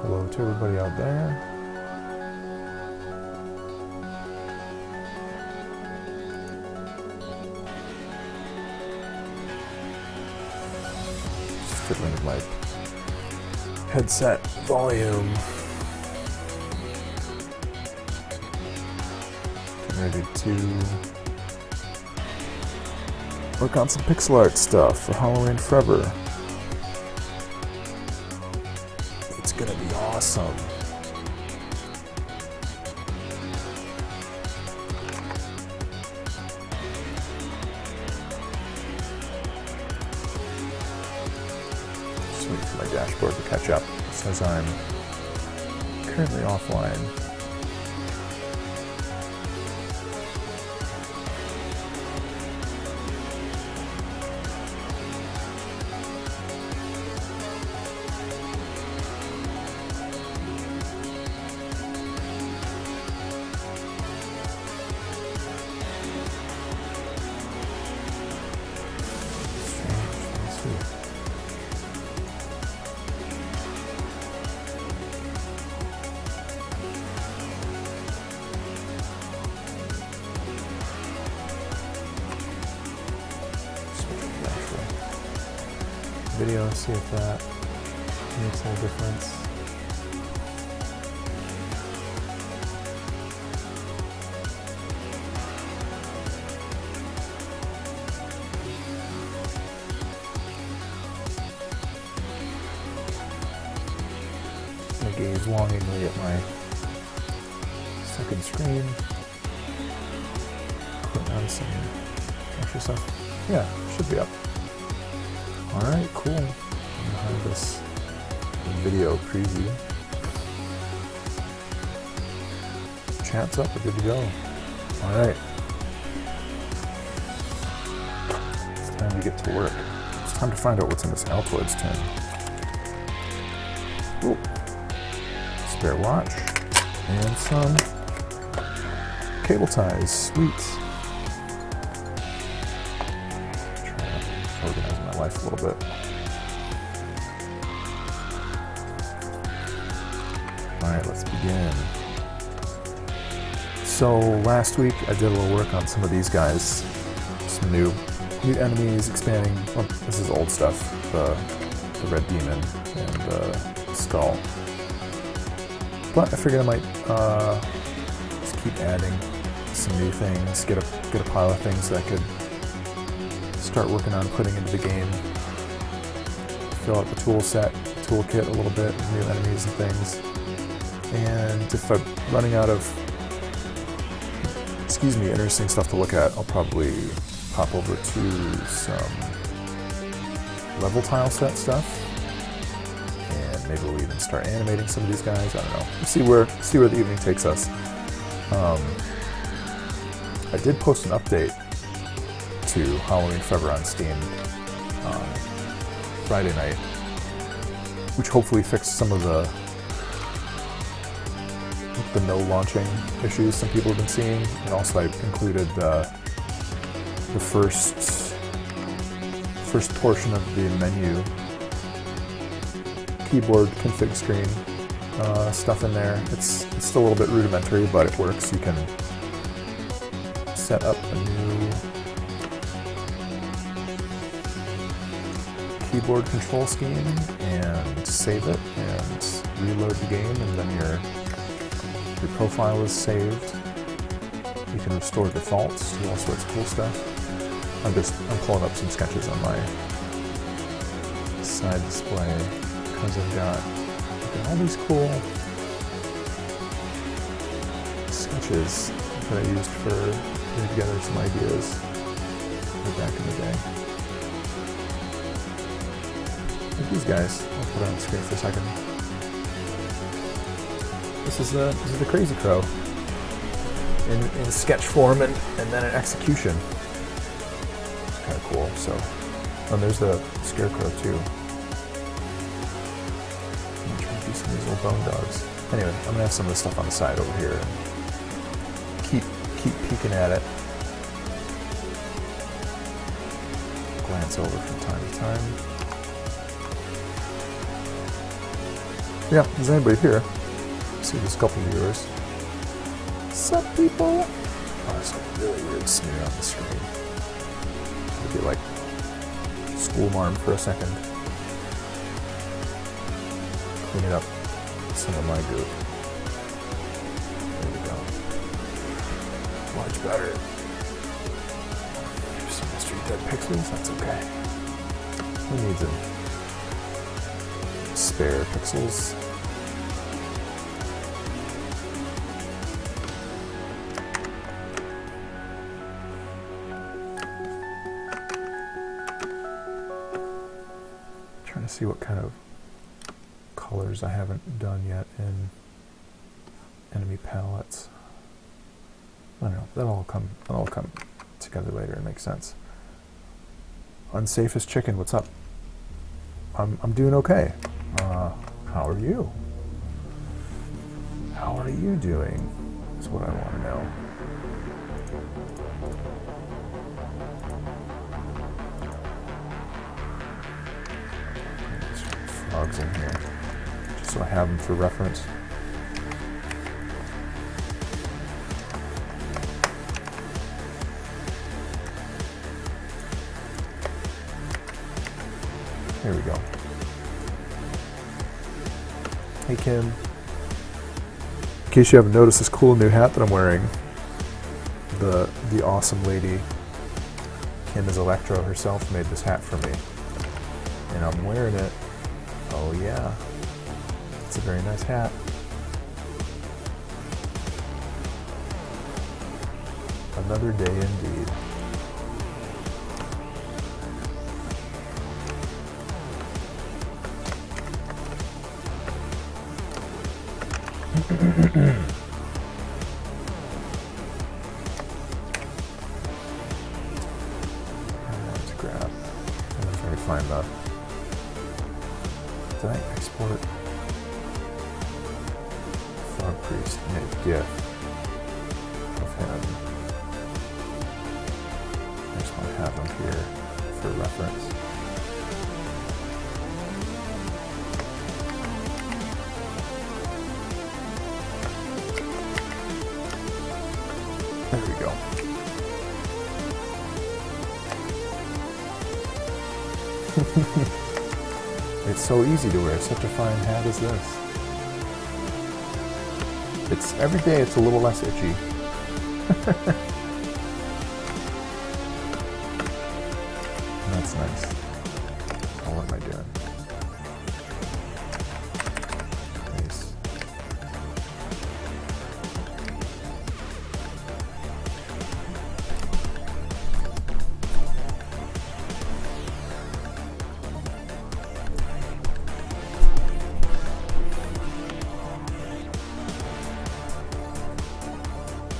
Hello to everybody out there. Just fiddling with my headset volume. Getting ready to work on some pixel art stuff for Halloween Forever. It's gonna be awesome. Just waiting for my dashboard to catch up. It says I'm currently offline. Video, see if that makes any difference. I gaze longingly at my second screen. Putting on some extra stuff. Yeah, should be up. Alright, cool. I'm gonna have this video preview. Chat's up, we're good to go. Alright. It's time to get to work. It's time to find out what's in this Altoids tin. Ooh. Spare watch. And some cable ties. Sweet. Organize my life a little bit. Alright, let's begin. So last week I did a little work on some of these guys. Some new enemies, expanding. Well, this is old stuff. The red demon and the skull. But I figured I might just keep adding some new things, get a pile of things that I could start working on putting into the game. Fill out the toolkit a little bit, new enemies and things. And if I'm running out of, interesting stuff to look at, I'll probably pop over to some level tile set stuff. And maybe we'll even start animating some of these guys. I don't know. We'll see where the evening takes us. I did post an update to Halloween Forever on Steam on Friday night, which hopefully fixed some of the no launching issues some people have been seeing, and also I included the first portion of the menu keyboard config screen stuff in there. It's still a little bit rudimentary, but it works. You can set up a new keyboard control scheme and save it and reload the game, and then your profile is saved. You can restore defaults, do all sorts of cool stuff. I'm pulling up some sketches on my side display because I've got all these cool sketches that I used for putting together some ideas back in the day. Like these guys. I'll put it on the screen for a second. This is the Crazy Crow in sketch form and then in execution. It's kind of cool. So, and there's the Scarecrow too. I'm trying to do some of these little bone dogs. Anyway, I'm gonna have some of this stuff on the side over here. Keep peeking at it. Glance over from time to time. Yeah, is anybody here? I see there's a couple of viewers. Sup, people? Oh, there's a really weird smear on the screen. I'll be like school marm for a second. Clean it up with some of my goop. There we go. Much better. There's some mystery dead pixels, that's okay. Who needs them? Spare pixels. Trying to see what kind of colors I haven't done yet in enemy palettes. I don't know. That'll all come together later and make sense. Unsafest chicken, what's up? I'm doing okay. How are you? How are you doing? Is what I want to know. There's frogs in here, just so I have them for reference. There we go. Hey Kim. In case you haven't noticed this cool new hat that I'm wearing, the awesome lady, Kim is Electro herself, made this hat for me. And I'm wearing it. Oh yeah. It's a very nice hat. Another day indeed. Let's grab. I'm trying to find the. Did I export Frog Priest in a GIF of him? I just want to have him here for reference. There we go. It's so easy to wear such a fine hat as this. It's every day it's a little less itchy. That's nice. Oh, what am I doing? Nice.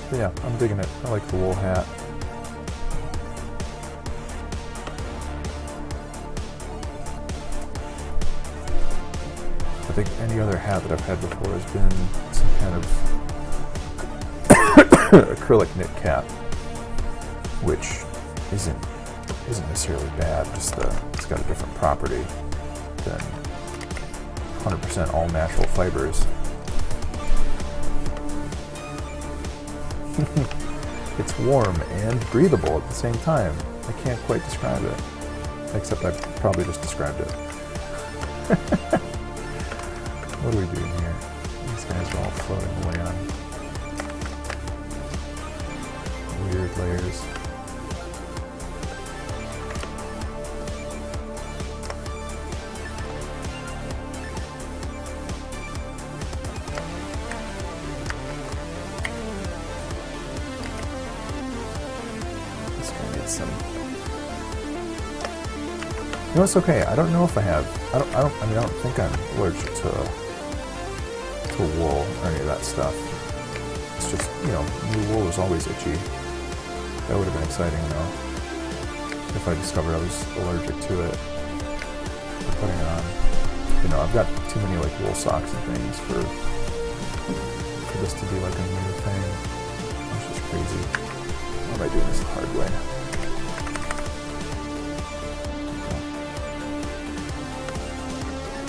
But yeah, I'm digging it. I like the wool hat. I think any other hat that I've had before has been some kind of acrylic knit cap, which isn't necessarily bad. Just it's got a different property than 100% all natural fibers. It's warm and breathable at the same time. I can't quite describe it, except I probably just described it. What are we doing here? These guys are all floating away on weird layers. No, it's okay. I don't know if I have. I don't think I'm allergic to wool or any of that stuff. It's just, new wool is always itchy. That would have been exciting, though, if I discovered I was allergic to it. Putting it on. I've got too many wool socks and things for this to be like a new thing. It's just crazy. Why am I doing this the hard way?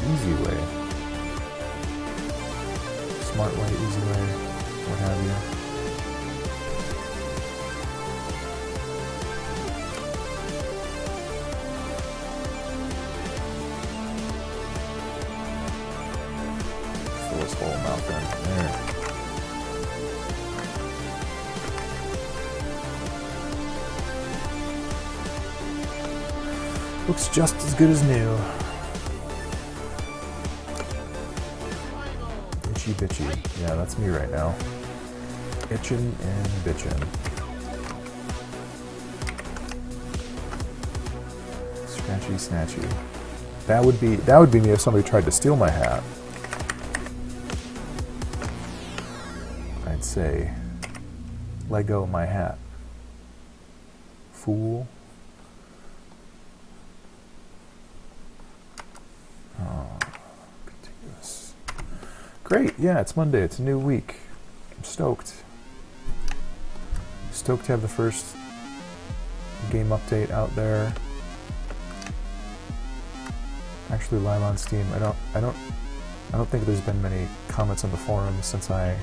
Easy way. smart way, easy way, what have you. Fill this whole mouth in. There. Looks just as good as new. Itchy bitchy. Yeah, that's me right now. Itchin' and bitchin'. Scratchy snatchy. That would be me if somebody tried to steal my hat. I'd say, let go of my hat. Fool. Great, yeah, it's Monday, it's a new week. I'm stoked. Stoked to have the first game update out there. Actually live on Steam. I don't think there's been many comments on the forums since I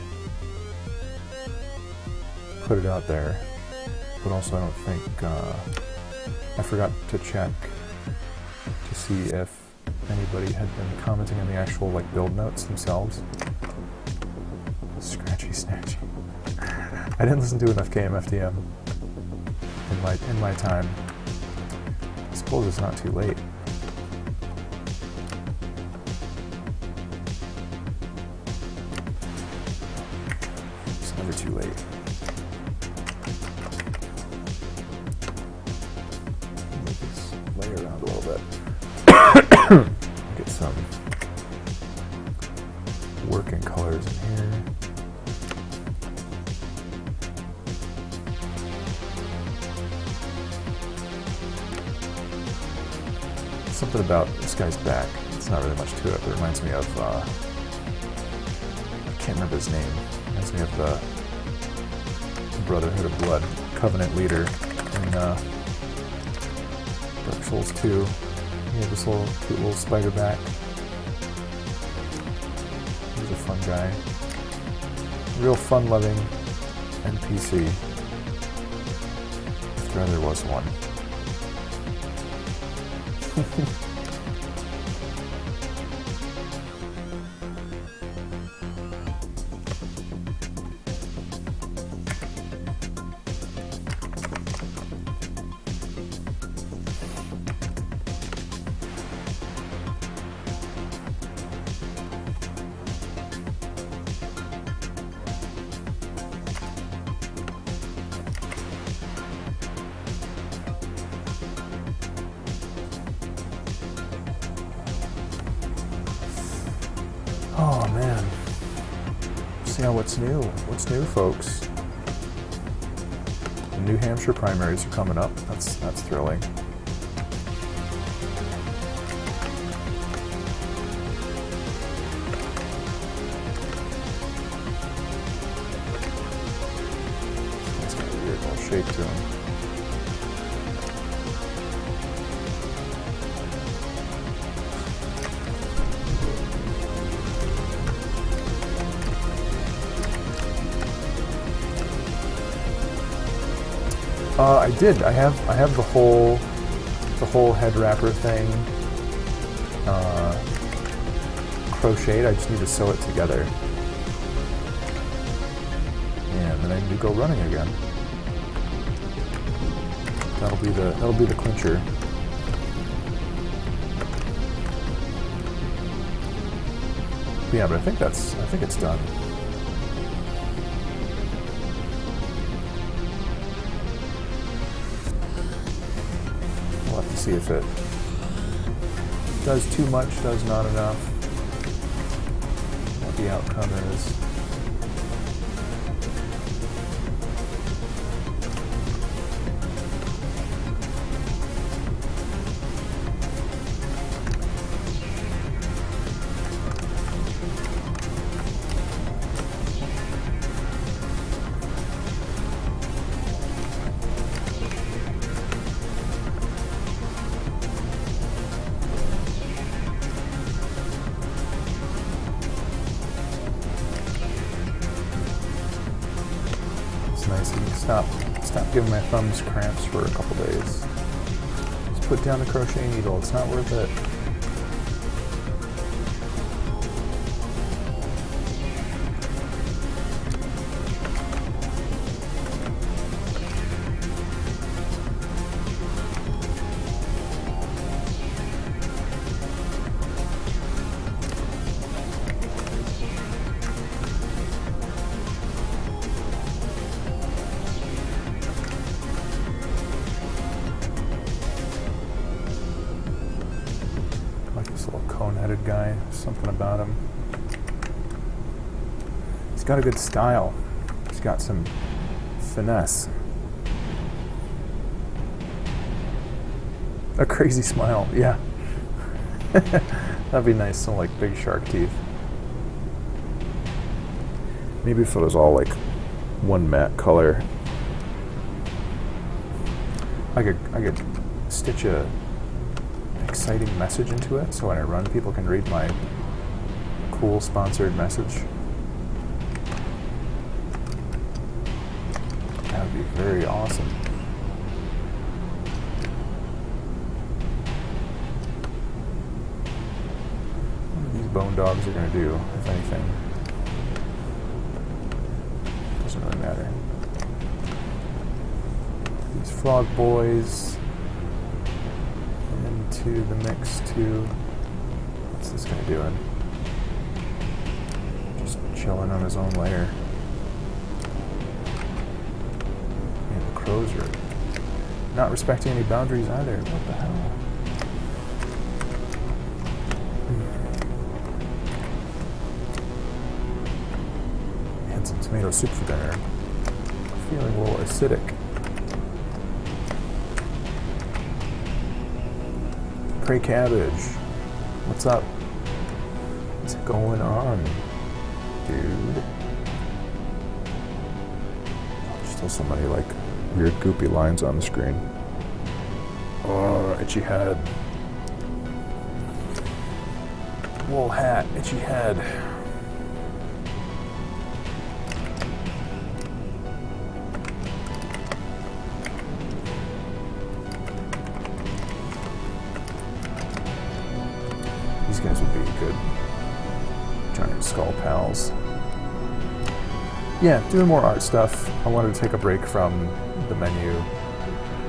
put it out there. But also I don't think I forgot to check to see if anybody had been commenting on the actual build notes themselves. Scratchy snatchy. I didn't listen to enough KMFDM in my time. I suppose it's not too late. It's never too late. Move this layer around a little bit. Get some working colors in here. Something about this guy's back. It's not really much to it, but it reminds me of, I can't remember his name. It reminds me of the Brotherhood of Blood Covenant leader in Dark Souls 2. He had this little cute little spider back. He's a fun guy. Real fun-loving NPC. If there was one. Oh man. See how what's new? What's new, folks? The New Hampshire primaries are coming up. That's thrilling. It's got a weird little shape to him. I did. I have the whole head wrapper thing crocheted. I just need to sew it together, and then I need to go running again. That'll be the clincher. But yeah, but I think it's done. We'll have to see if it does too much, does not enough, what the outcome is. Stop giving my thumbs cramps for a couple days. Just put down the crochet needle. It's not worth it. This little cone-headed guy, something about him. He's got a good style. He's got some finesse. A crazy smile, yeah. That'd be nice, some like big shark teeth. Maybe if it was all like one matte color. I could stitch a exciting message into it, so when I run, people can read my cool sponsored message. That would be very awesome. What are these bone dogs are going to do, if anything? Doesn't really matter. These frog boys. To the mix too. What's this guy doing? Just chilling on his own lair. And the crows are not respecting any boundaries either. What the hell? Had some tomato soup for dinner. I'm feeling a little acidic. Pray cabbage. What's up? What's going on, dude? Still so many like weird goopy lines on the screen. Oh, itchy head. Wool hat, itchy head. These guys would be good giant skull pals. Yeah, doing more art stuff. I wanted to take a break from the menu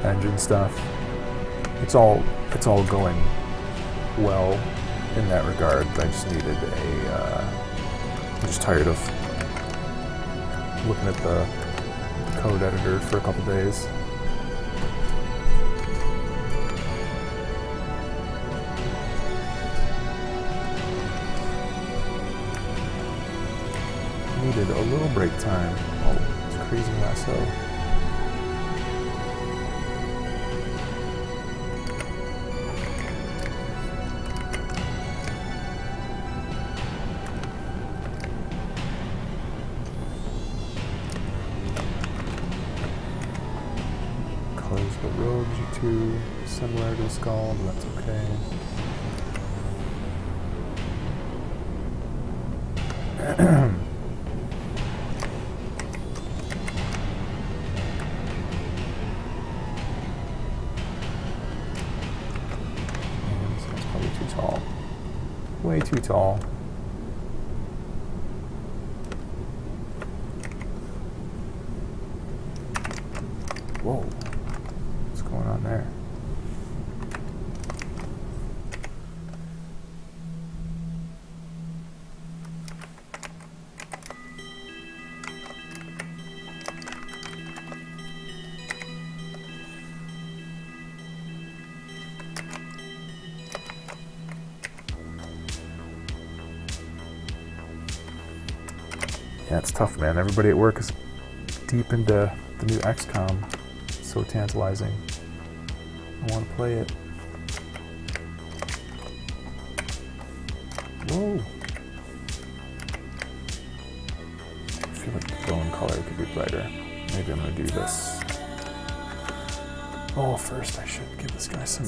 engine stuff. It's all going well in that regard, but I just needed I'm just tired of looking at the code editor for a couple days. Needed a little break time. Oh, it's crazy lasso. Colors the robes are too similar to the skull, but that's okay. Way too tall. Whoa, what's going on there? Yeah, it's tough, man. Everybody at work is deep into the new XCOM. It's so tantalizing. I want to play it. Whoa! I feel like the bone color could be brighter. Maybe I'm going to do this. Oh, first I should give this guy some...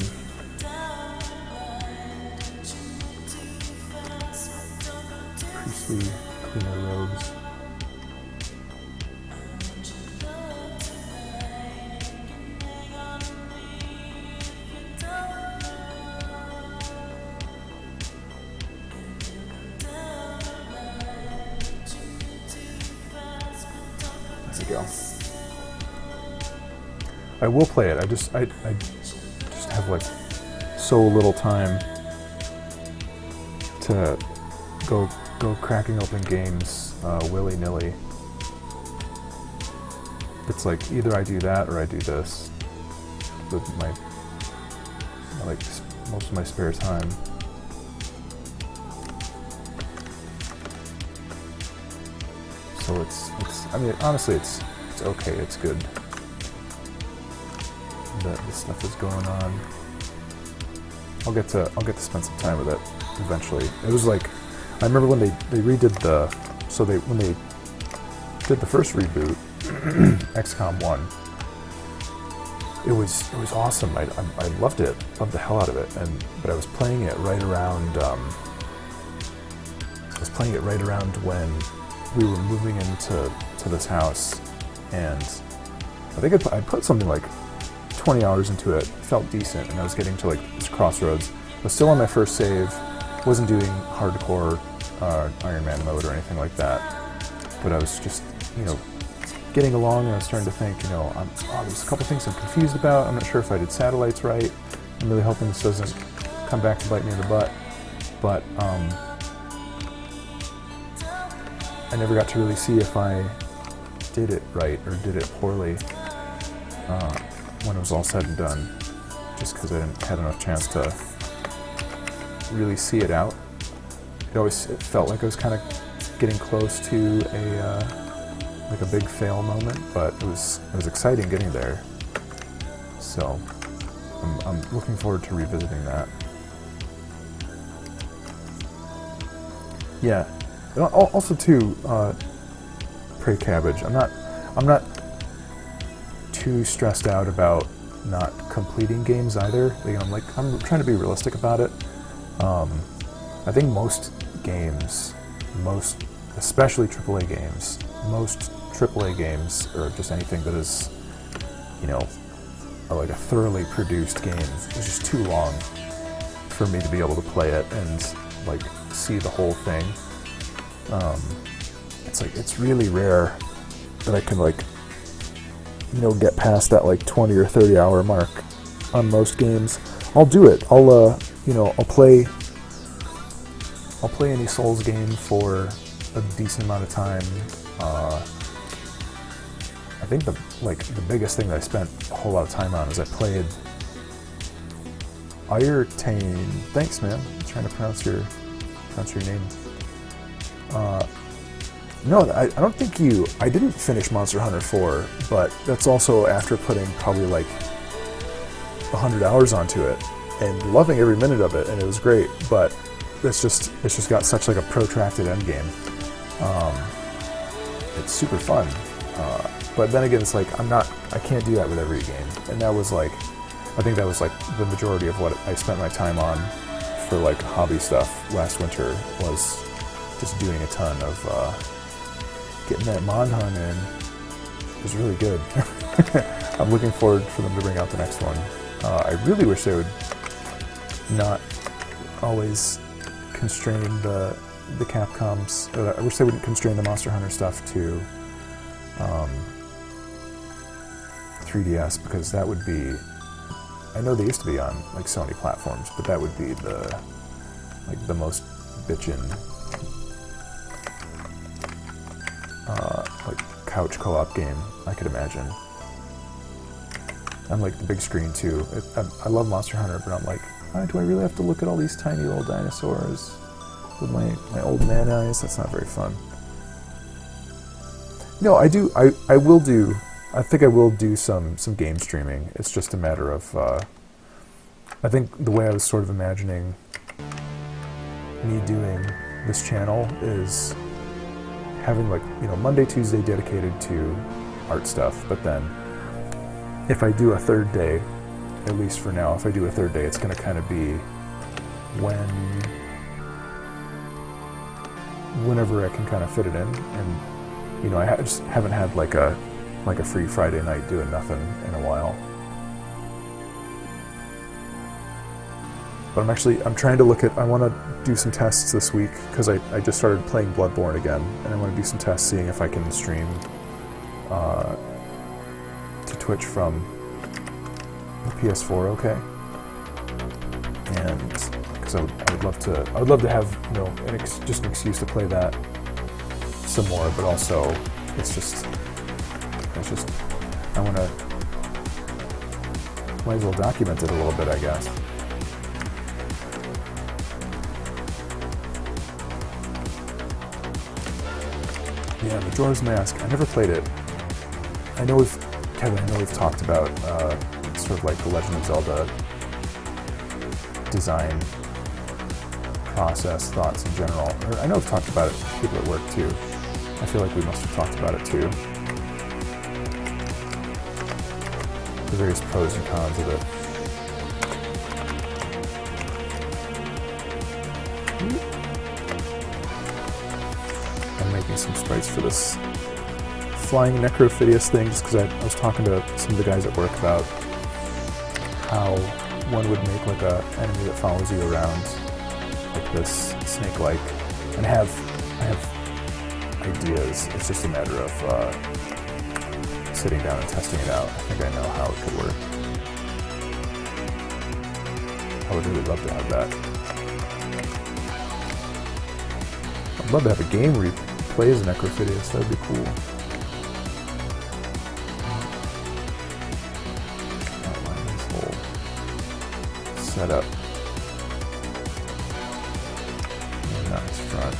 priestly cleaner robes. you go. I will play it. I just have like so little time to go cracking open games willy-nilly. It's like either I do that or I do this with my like most of my spare time. So it's I mean honestly it's okay, it's good that this stuff is going on. I'll get to spend some time with it eventually. It was like I remember when they redid when they did the first reboot, XCOM 1. It was awesome. I loved it. Loved the hell out of it. But I was playing it right around when we were moving into this house, and I think I put something like 20 hours into it. Felt decent, and I was getting to like this crossroads. I was still on my first save. Wasn't doing hardcore Iron Man mode or anything like that. But I was just, getting along, and I was starting to think, there's a couple things I'm confused about. I'm not sure if I did satellites right. I'm really hoping this doesn't come back to bite me in the butt. But I never got to really see if I did it right or did it poorly when it was all said and done, just because I didn't have enough chance to really see it out. It felt like I was kind of getting close to a big fail moment, but it was exciting getting there. So I'm looking forward to revisiting that. Yeah. Also too, Pray Cabbage. I'm not too stressed out about not completing games either. I'm trying to be realistic about it. I think most games, especially AAA games, most AAA games, or just anything that is, like a thoroughly produced game, is just too long for me to be able to play it and like see the whole thing. It's really rare that I can get past that 20 or 30 hour mark on most games. I'll do it. I'll play any Souls game for a decent amount of time. I think the biggest thing that I spent a whole lot of time on is I played Irtane. Thanks, man. I'm trying to pronounce your name. No, I don't think I didn't finish Monster Hunter 4, but that's also after putting probably 100 hours onto it and loving every minute of it, and it was great, but it's just got such a protracted end game. It's super fun. But then again, it's I can't do that with every game. And that was I think that was the majority of what I spent my time on for hobby stuff last winter, was just doing a ton of getting that Mon Hun in. It was really good. I'm looking forward for them to bring out the next one. I really wish they would not always constrain the Capcoms. I wish they wouldn't constrain the Monster Hunter stuff to 3DS, because that would be, I know they used to be on Sony platforms, but that would be the most bitchin' couch co-op game I could imagine. And the big screen too. I love Monster Hunter, but I'm do I really have to look at all these tiny little dinosaurs with my old man eyes? That's not very fun. No, I think I will do some game streaming. It's just a matter of, I think the way I was sort of imagining me doing this channel is having Monday, Tuesday dedicated to art stuff, but then if I do a third day, at least for now, if I do a third day, it's going to kind of be whenever I can kind of fit it in. And I just haven't had a free Friday night doing nothing in a while. But I'm trying to I want to do some tests this week, because I just started playing Bloodborne again, and I want to do some tests seeing if I can stream Twitch from the PS4, okay? And because I would love to have, you know, just an excuse to play that some more, but also it's just I want to might as well document it a little bit, I guess. Yeah, Majora's Mask. I never played it. I know we've talked about sort of like the Legend of Zelda design process, thoughts in general. Or I know we've talked about it with people at work too. I feel like we must have talked about it too. The various pros and cons of it. I'm making some sprites for this flying Necrophidius thing just because I was talking to some of the guys at work about how one would make like a enemy that follows you around like this snake-like, and I have ideas. It's just a matter of sitting down and testing it out. I think I know how it could work. I would really love to have that. I'd love to have a game where you play as Necrophidius. That would be cool. Outline this whole setup. Nice front.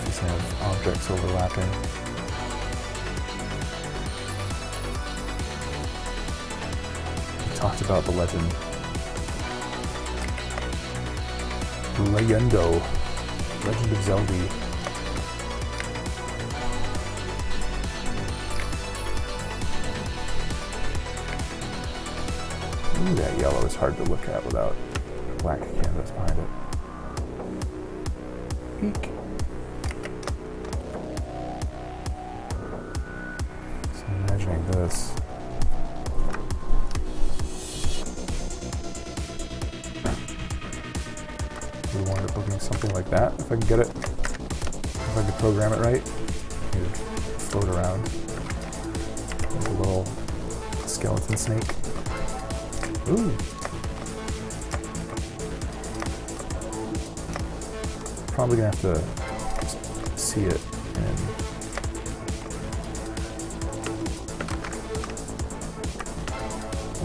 Just have objects overlapping. We talked about the legend. Legend of Zelda. Ooh, that yellow is hard to look at without black canvas behind it. Peek. So I'm imagining this. We wind up looking something like that, if I can get it. If I can program it right. Maybe float around. Like a little skeleton snake. Ooh. Probably gonna have to just see it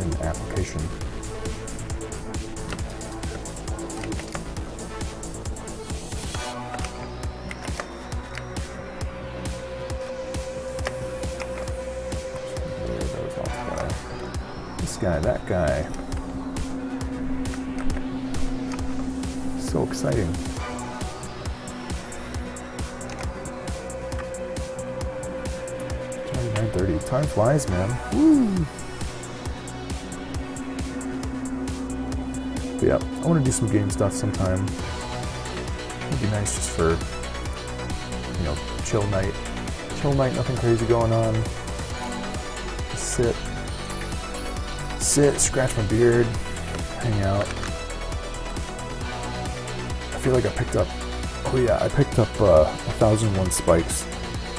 in application. This guy, that guy. So exciting. 9:30. Time flies, man. Woo! But yeah, I want to do some game stuff sometime. It'd be nice just for, you know, chill night. Chill night, nothing crazy going on. Just sit, scratch my beard, hang out. I feel like I picked up 1,001 Spikes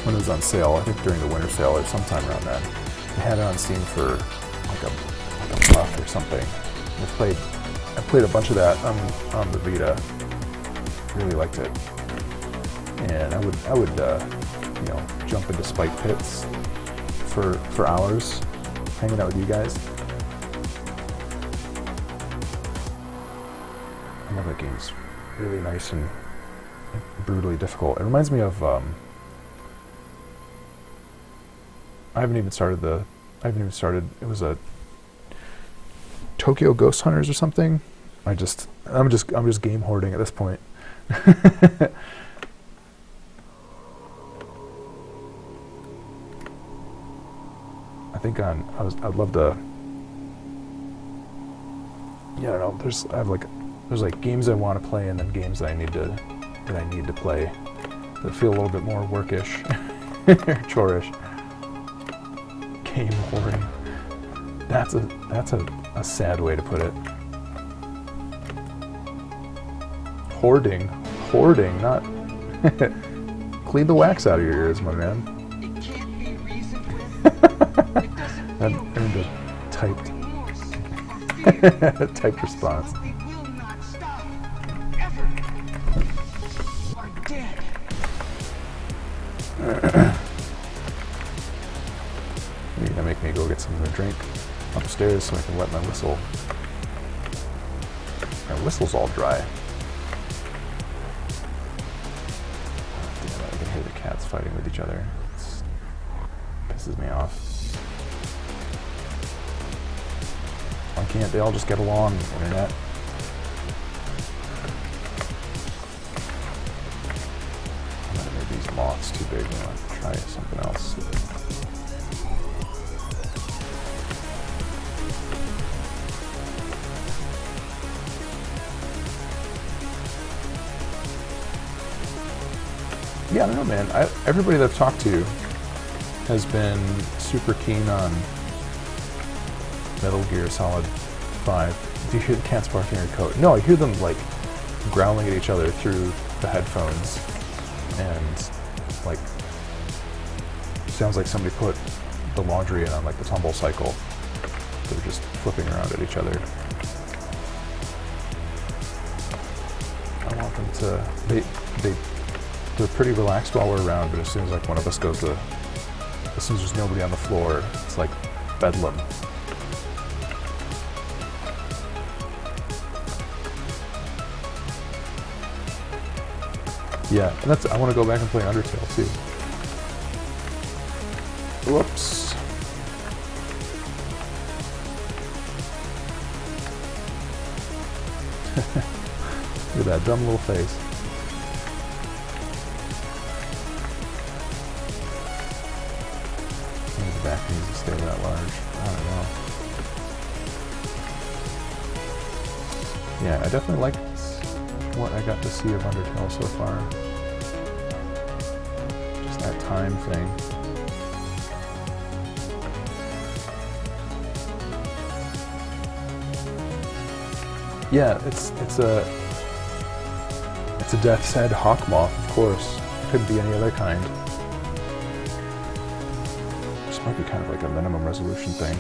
when it was on sale. I think during the winter sale or sometime around then. They had it on Steam for like a buck or something. I played a bunch of that on the Vita. Really liked it, and I would you know, jump into Spike pits for hours, hanging out with you guys. I love that game. It's really nice and brutally difficult. It reminds me of I haven't even started. It was a Tokyo Ghost Hunters or something. I'm just game hoarding at this point. I think I'd love to. Yeah, I don't know. There's like games I want to play, and then games that I need to play that feel a little bit more workish, chorish. Game hoarding. That's a sad way to put it. Hoarding, not clean the wax out of your ears, my man. Typed. Typed response. We will not stop. Ever. You are dead. You're gonna make me go get something to drink upstairs so I can wet my whistle. My whistle's all dry. Damn it, I can hear the cats fighting with each other. It pisses me off. Why can't they all just get along, internet? I'm gonna make these moths too big. I'm gonna try something else. Yeah, I don't know, man. Everybody that I've talked to has been super keen on Metal Gear Solid 5. Do you hear the cats barking in your coat? No, I hear them like growling at each other through the headphones, and like sounds like somebody put the laundry in on like the tumble cycle. They're just flipping around at each other. I want them to. They're pretty relaxed while we're around, but as soon as like one of us goes to, as soon as there's nobody on the floor, it's like bedlam. Yeah, and I want to go back and play Undertale too. Whoops. Look at that dumb little face. Maybe the back needs to stay that large. I don't know. Yeah, I definitely liked what I got to see of Undertale so far. Just that time thing. Yeah, it's a Death's Head Hawkmoth, of course. It couldn't be any other kind. This might be kind of like a minimum resolution thing.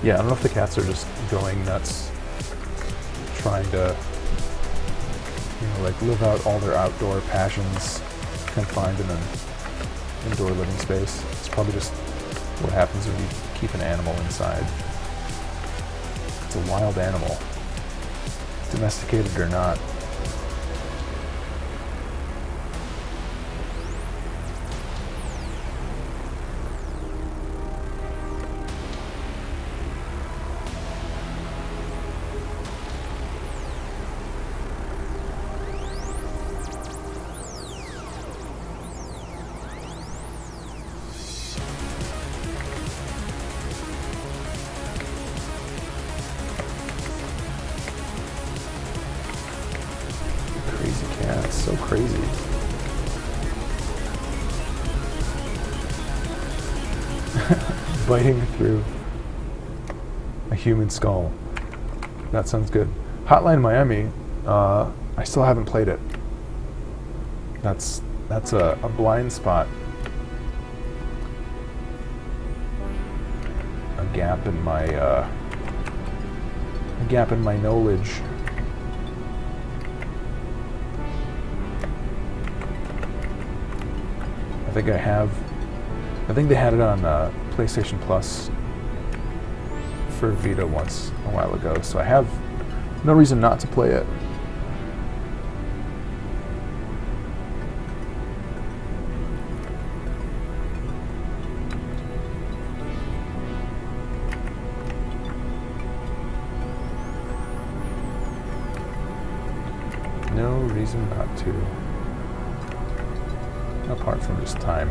Yeah, I don't know if the cats are just going nuts, trying to, like live out all their outdoor passions confined in an indoor living space. It's probably just what happens when you keep an animal inside. It's a wild animal, domesticated or not. Yeah, it's so crazy. Biting through a human skull. That sounds good. Hotline Miami, I still haven't played it. That's a blind spot. A gap in my knowledge. I think they had it on PlayStation Plus for Vita once a while ago, so I have no reason not to play it. No reason not to. Apart from just time.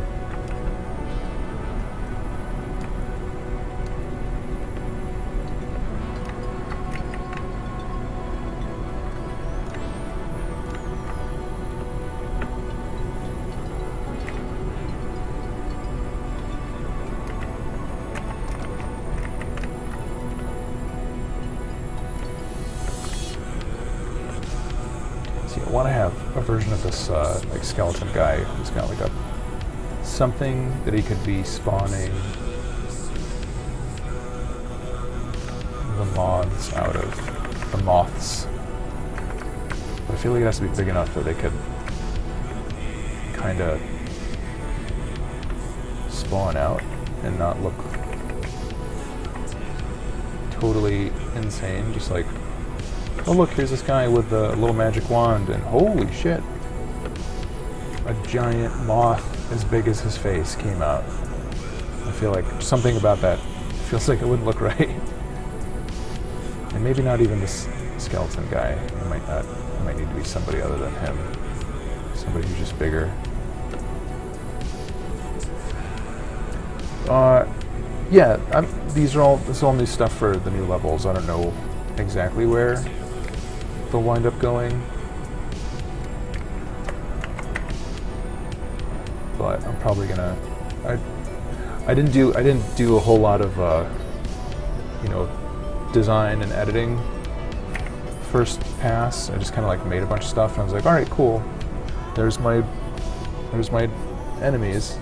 want to have a version of this like skeleton guy who's got like a something that he could be spawning the moths out of. The moths. But I feel like it has to be big enough that they could kind of spawn out and not look totally insane. Just like, oh look, here's this guy with a little magic wand, and holy shit, a giant moth as big as his face came out. I feel like something about that feels like it wouldn't look right. And maybe not even this skeleton guy. It might need to be somebody other than him. Somebody who's just bigger. Yeah, this is all new stuff for the new levels. I don't know exactly where they'll wind up going, but I'm probably gonna. I didn't do a whole lot of design and editing first pass. I just kind of like made a bunch of stuff, and I was like, all right, cool. There's my enemies,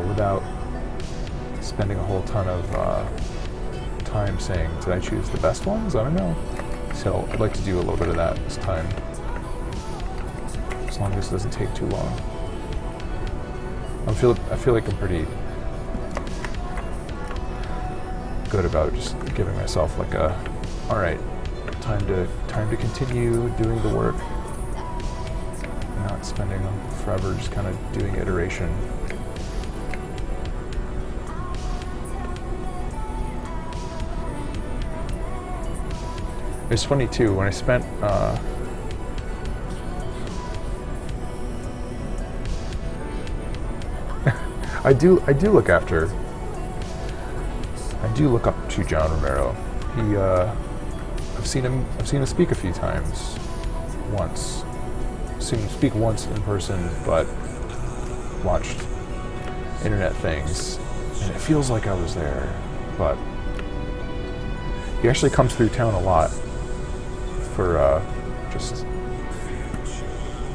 without spending a whole ton of time saying, did I choose the best ones? I don't know. So I'd like to do a little bit of that this time, as long as it doesn't take too long. I feel like I'm pretty good about just giving myself like a, all right, time to continue doing the work, not spending forever just kind of doing iteration. It's funny too, when I spent I do look up to John Romero. I've seen him speak a few times. Once. Seen him speak once in person, but watched internet things, and it feels like I was there. But he actually comes through town a lot for just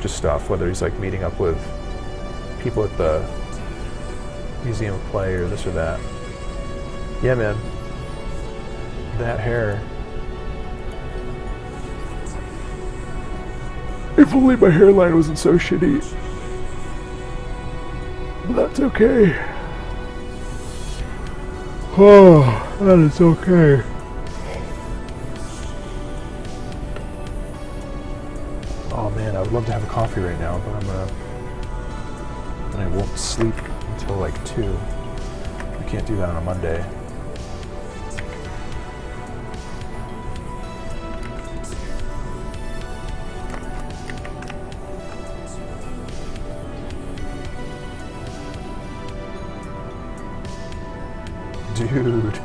stuff, whether he's like meeting up with people at the Museum of Play or this or that. Yeah, man. That hair. If only my hairline wasn't so shitty. But that's okay. Oh, that is okay. Oh man, I would love to have a coffee right now, but I won't sleep until like 2. I can't do that on a Monday. Dude.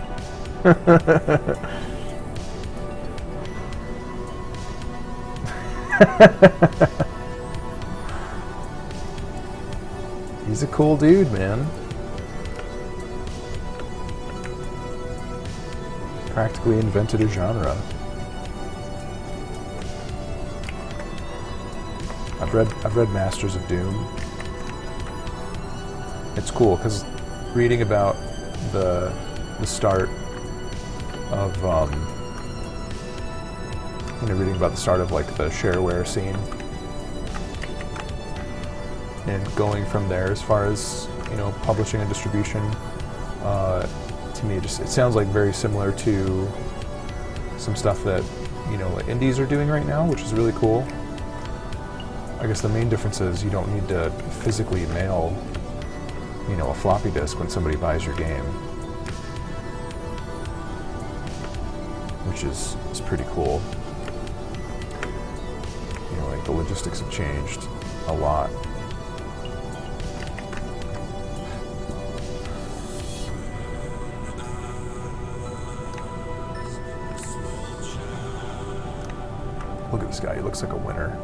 He's a cool dude, man. Practically invented a genre. I've read Masters of Doom. It's cool because reading about the start of reading about the start of like the shareware scene and going from there as far as publishing and distribution, to me it sounds like very similar to some stuff that like indies are doing right now, which is really cool. I guess the main difference is you don't need to physically mail a floppy disk when somebody buys your game, which is pretty cool. Like the logistics have changed a lot. Look at this guy, he looks like a winner.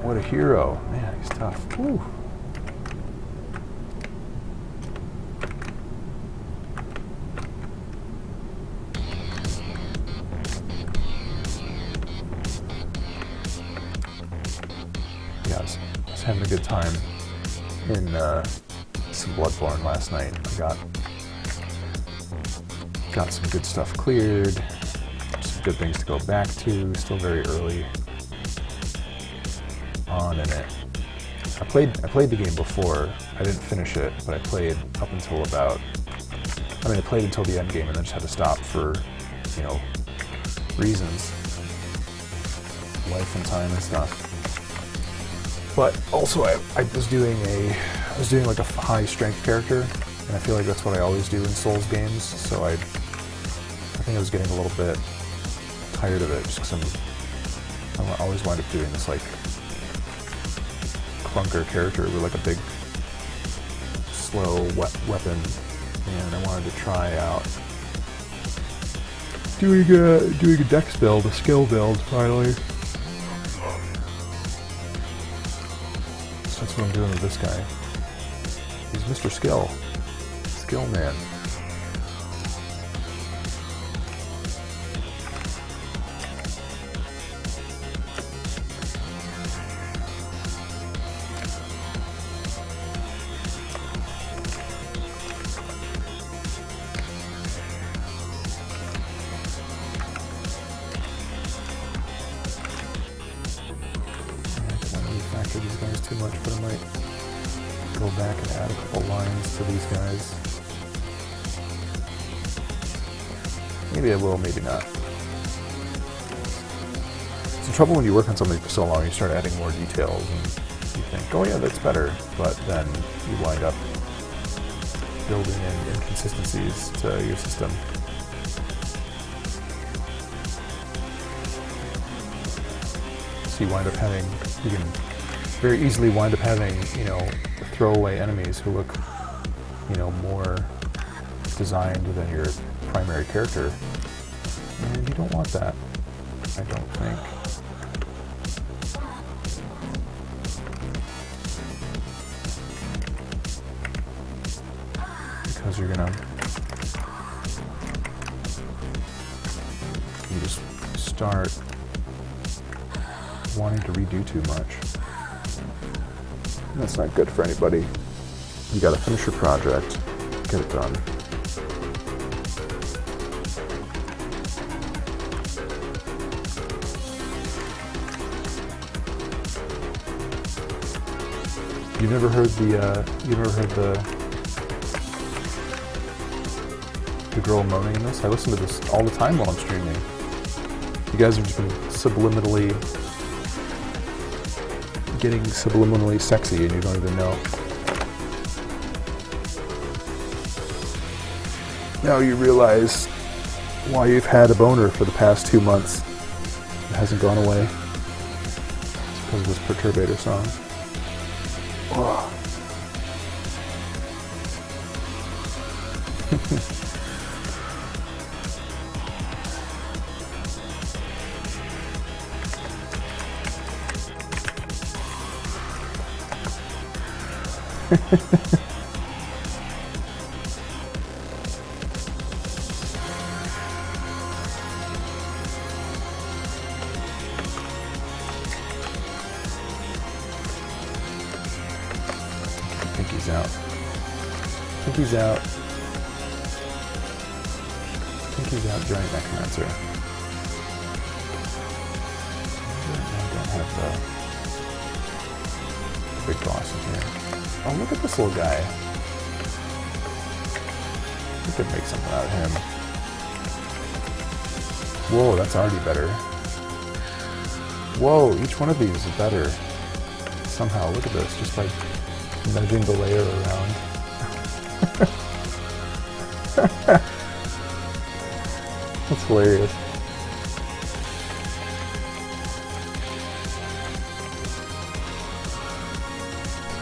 What a hero. Man, he's tough. Woo. a good time in some Bloodborne last night. I got some good stuff cleared, some good things to go back to. Still very early on in it. I played the game before. I didn't finish it, but I played up until about. I mean, I played until the end game and then just had to stop for, you know, reasons, life and time and stuff. But also, I was doing like a high strength character, and I feel like that's what I always do in Souls games. So I think I was getting a little bit tired of it, just because I always wind up doing this like clunker character with like a big, slow weapon, and I wanted to try out doing a dex build, a skill build, finally. So that's what I'm doing with this guy. He's Mr. Skill Man. These guys too much, but I might go back and add a couple lines to these guys. Maybe I will, maybe not. It's the trouble when you work on something for so long, you start adding more details and you think, oh yeah, that's better, but then you wind up building in inconsistencies to your system. So you wind up having, you can very easily wind up having, you know, throwaway enemies who look, you know, more designed than your primary character. And you don't want that, I don't think. Because you just start wanting to redo too much. That's not good for anybody. You gotta finish your project, get it done. You've never heard the girl moaning in this? I listen to this all the time while I'm streaming. You guys have just been getting subliminally sexy and you don't even know. Now you realize why you've had a boner for the past 2 months. It hasn't gone away. It's because of this Perturbator song. Oh. Pinky's out. Pinky's out. Pinky's out, giant necromancer. I don't have the big boss in here. Oh, look at this little guy. We could make something out of him. Whoa, that's already better. Whoa, each one of these is better. Somehow, look at this, just by nudging the layer around. That's hilarious.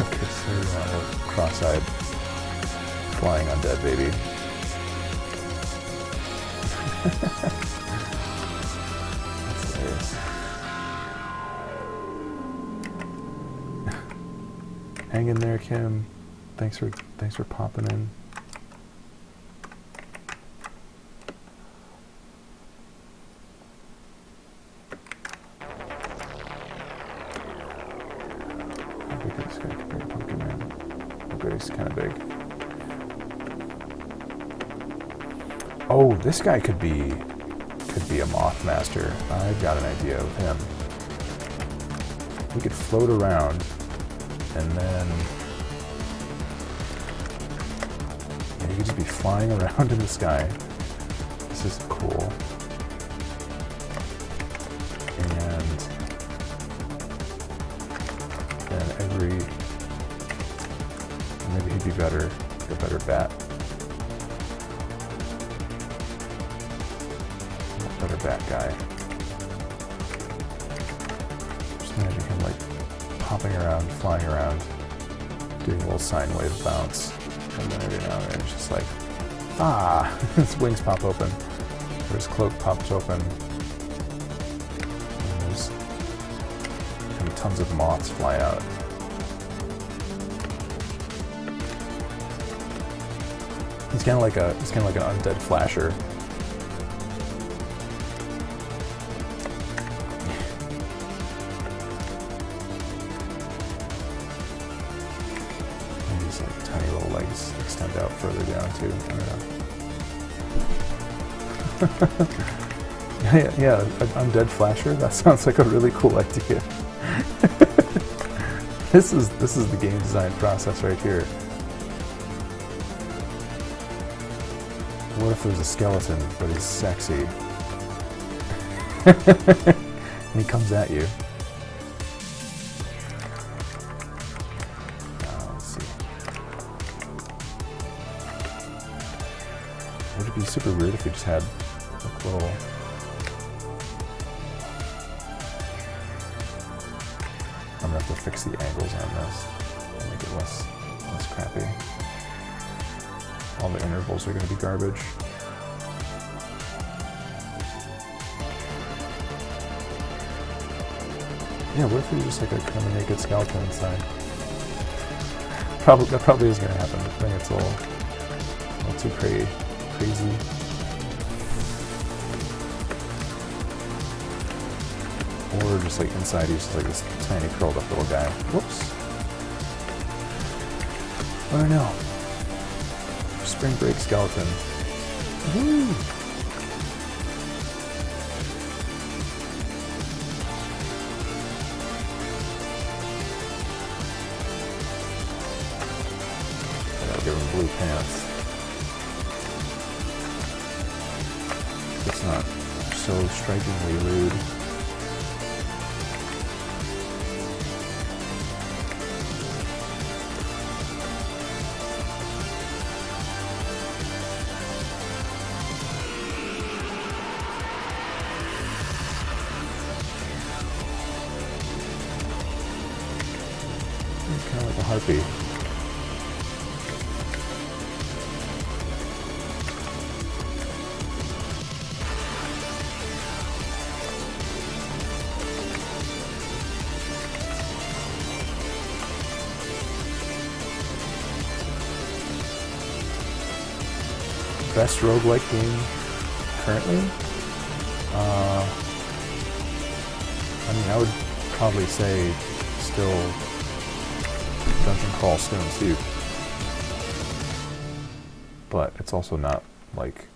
Okay, so we want a cross-eyed flying undead baby. That's hilarious. Hang in there, Kim. Thanks for popping in. Look at this Oh, this guy could be a moth master. I've got an idea with him. We could float around, and then yeah, he could just be flying around in the sky. This is cool. And then maybe he'd be better, a better bat. Better bat guy. Just imagine him like hopping around, flying around, doing a little sine wave bounce, and then every now and then it's just like, ah! His wings pop open, or his cloak pops open, and there's kind of tons of moths fly out. He's kind of like an undead flasher. Extend out further down too. I don't know. yeah, an undead flasher. That sounds like a really cool idea. This is the game design process right here. What if there's a skeleton but he's sexy and he comes at you? Would it be super weird if we just had like little... I'm gonna have to fix the angles on this and make it less crappy. All the intervals are gonna be garbage. Yeah, what if we just like a kind of naked skeleton inside? That probably is gonna happen. I think it's a little too crazy. Or just like inside he's just like this tiny curled up little guy. Whoops. I don't know. Spring break skeleton. Woo! I'll give him blue pants. It's not so strikingly rude. It's kind of like a harpy. Best roguelike game currently? I mean, I would probably say still Dungeon Crawl Stone Soup. But it's also not like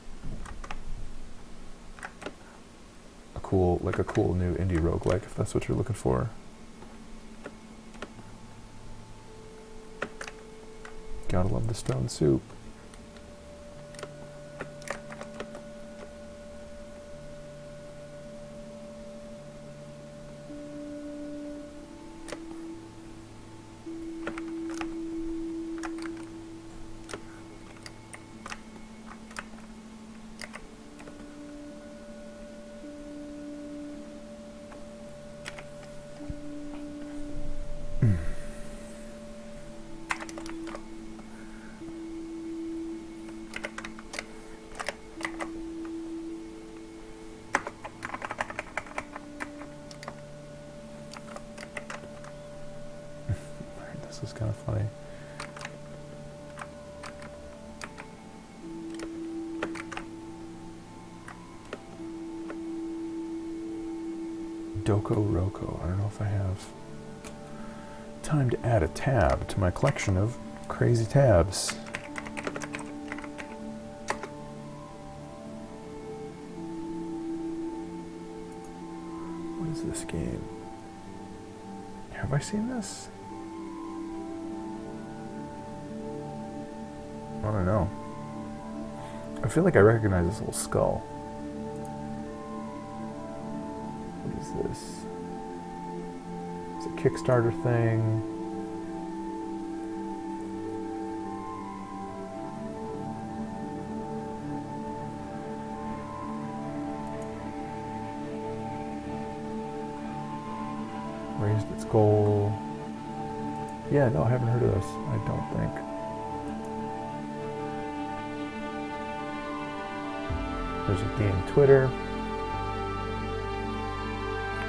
a cool new indie roguelike, if that's what you're looking for. Gotta love the Stone Soup. This is kind of funny. Doko Roko. I don't know if I have time to add a tab to my collection of crazy tabs. is this game? Have I seen this? I don't know. I feel like I recognize this little skull. What is this? It's a Kickstarter thing. Raised its goal. Yeah, no, I haven't heard of this. I don't think. There's a game Twitter,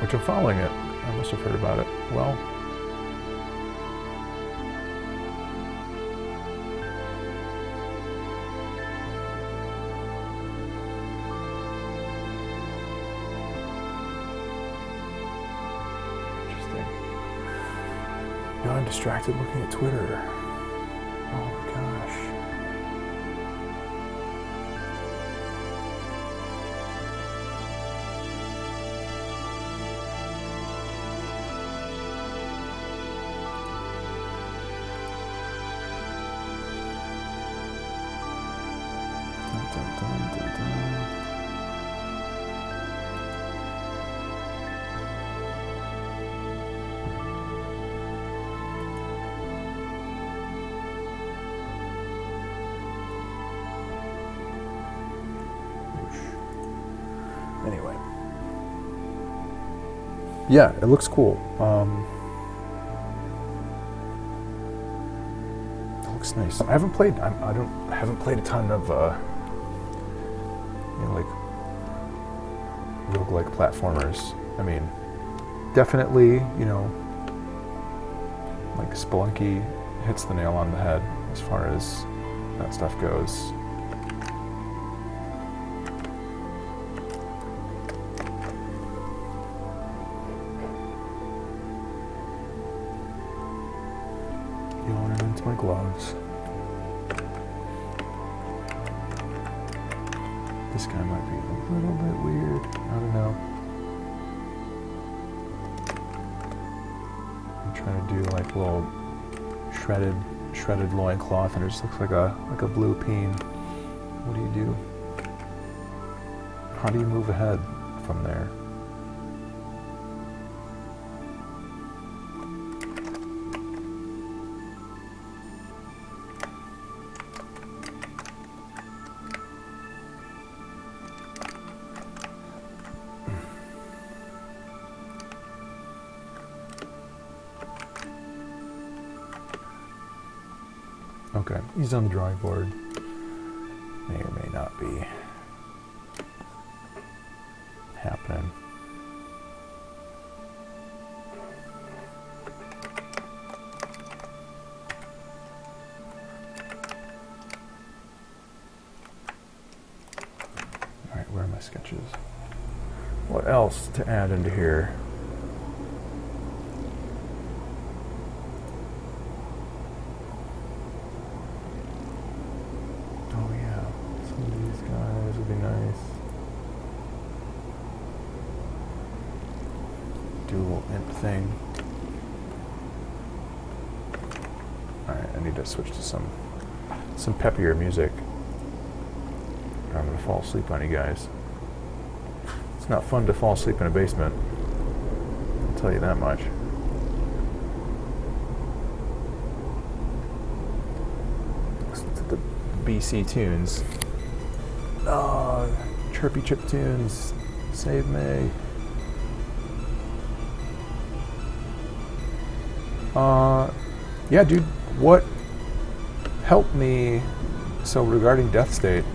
which I'm following it. I must have heard about it. Well, interesting. Now I'm distracted looking at Twitter. Oh my gosh. Anyway. Yeah, it looks cool. It looks nice. I haven't played. I haven't played a ton of like roguelike platformers. I mean, definitely, like Spelunky hits the nail on the head as far as that stuff goes. Yawning into my gloves. This guy might be a little bit weird. I don't know. I'm trying to do like a little shredded loincloth, and it just looks like a blue peen. What do you do? How do you move ahead from there? Okay, he's on the drawing board. May or may not be happening. Alright, where are my sketches? What else to add into here? Thing. Alright, I need to switch to some peppier music, or I'm gonna fall asleep on you guys. It's not fun to fall asleep in a basement, I'll tell you that much. Listen to the BC tunes. Oh, chirpy chip tunes, save me. Yeah, dude, what helped me, so regarding Death State,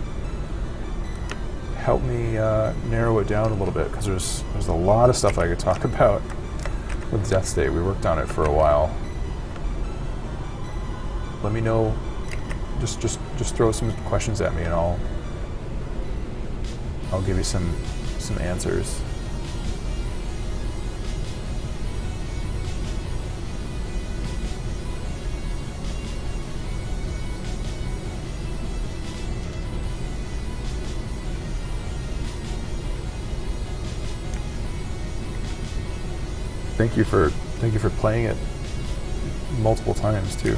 helped me narrow it down a little bit, because there's a lot of stuff I could talk about with Death State. We worked on it for a while. Let me know, just throw some questions at me and I'll give you some answers. thank you for playing it multiple times too.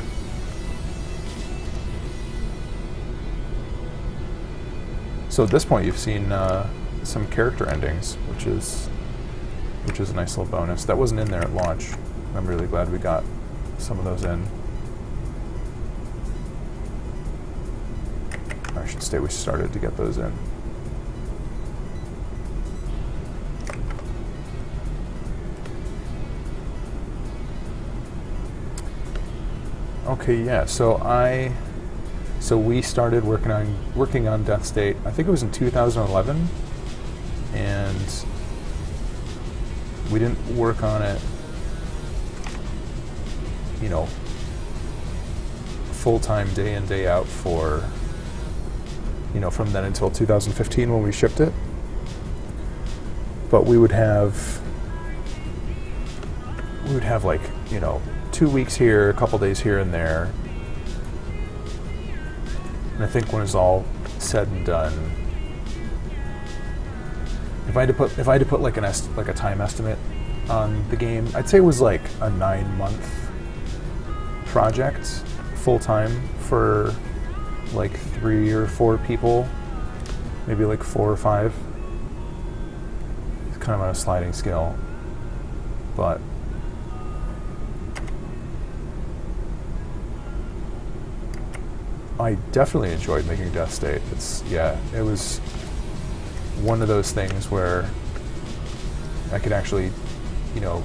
So at this point, you've seen some character endings, which is a nice little bonus. That wasn't in there at launch. I'm really glad we got some of those in. I should say we started to get those in. Okay, yeah. So we started working on Death State. I think it was in 2011, and we didn't work on it, you know, full-time, day in, day out for, you know, from then until 2015 when we shipped it. But we would have like, you know, 2 weeks here, a couple days here and there. And I think when it's all said and done, if I had to put like a time estimate on the game, I'd say it was like a 9-month project, full time, for like 3 or 4 people, maybe like 4 or 5. It's kind of on a sliding scale, but I definitely enjoyed making Death State. It was one of those things where I could actually, you know,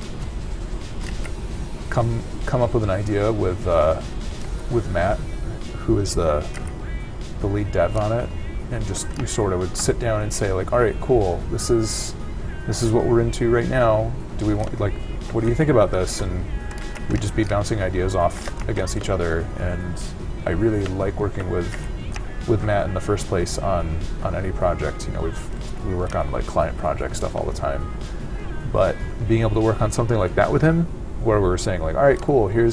come up with an idea with Matt, who is the lead dev on it, and just we sort of would sit down and say like, all right, cool, this is what we're into right now. Do we want, like, what do you think about this? And we'd just be bouncing ideas off against each other. And I really like working with Matt in the first place on any project. You know, we work on like client project stuff all the time, but being able to work on something like that with him, where we were saying like, all right, cool, do you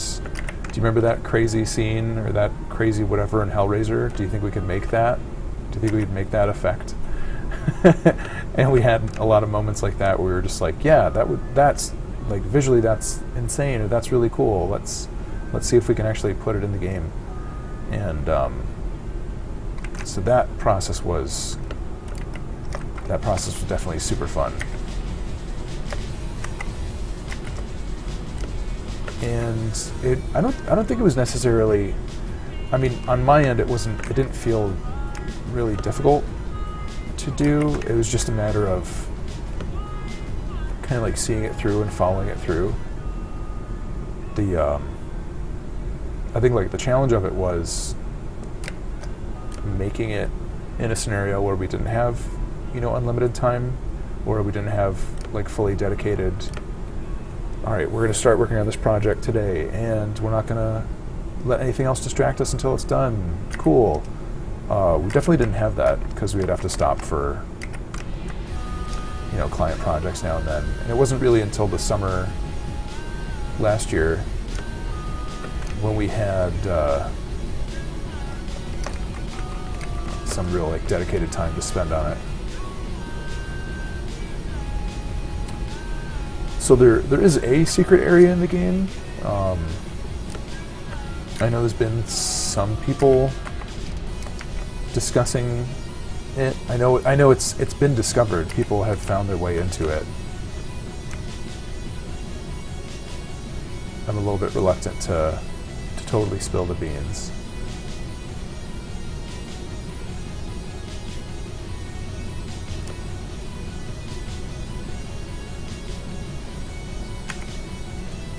remember that crazy scene or that crazy whatever in Hellraiser? Do you think we could make that? Do you think we could make that effect? And we had a lot of moments like that where we were just like, yeah, that's like visually that's insane, or that's really cool. Let's see if we can actually put it in the game. And so that process was definitely super fun. And I don't think it was necessarily, I mean, on my end it didn't feel really difficult to do. It was just a matter of kind of like seeing it through and following it through. I think like the challenge of it was making it in a scenario where we didn't have, you know, unlimited time, or we didn't have like fully dedicated, all right, we're going to start working on this project today, and we're not going to let anything else distract us until it's done. Cool. We definitely didn't have that, because we'd have to stop for, you know, client projects now and then. And it wasn't really until the summer last year when we had some real like dedicated time to spend on it. So there is a secret area in the game. I know there's been some people discussing it. I know it's been discovered. People have found their way into it. I'm a little bit reluctant to totally spill the beans.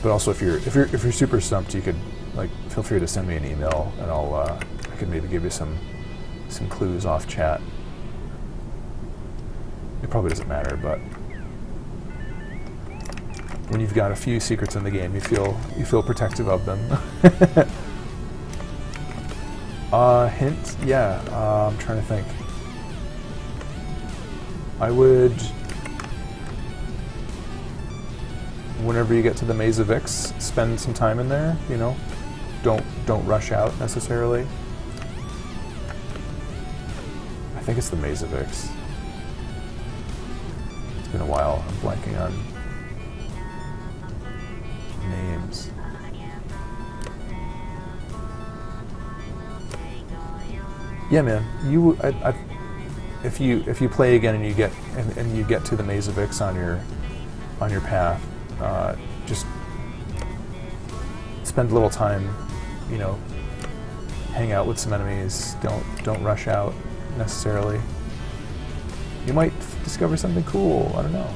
But also, if you're super stumped, you could like feel free to send me an email, and I could maybe give you some clues off chat. It probably doesn't matter, but when you've got a few secrets in the game, you feel protective of them. Hint? Yeah. I'm trying to think. I would, whenever you get to the Maze of Ix, spend some time in there. You know, don't rush out necessarily. I think it's the Maze of Ix. It's been a while. I'm blanking on names. Yeah, man. If you play again and you get to the Maze of Ix on your path, just spend a little time, you know, hang out with some enemies. Don't rush out necessarily. You might discover something cool. I don't know.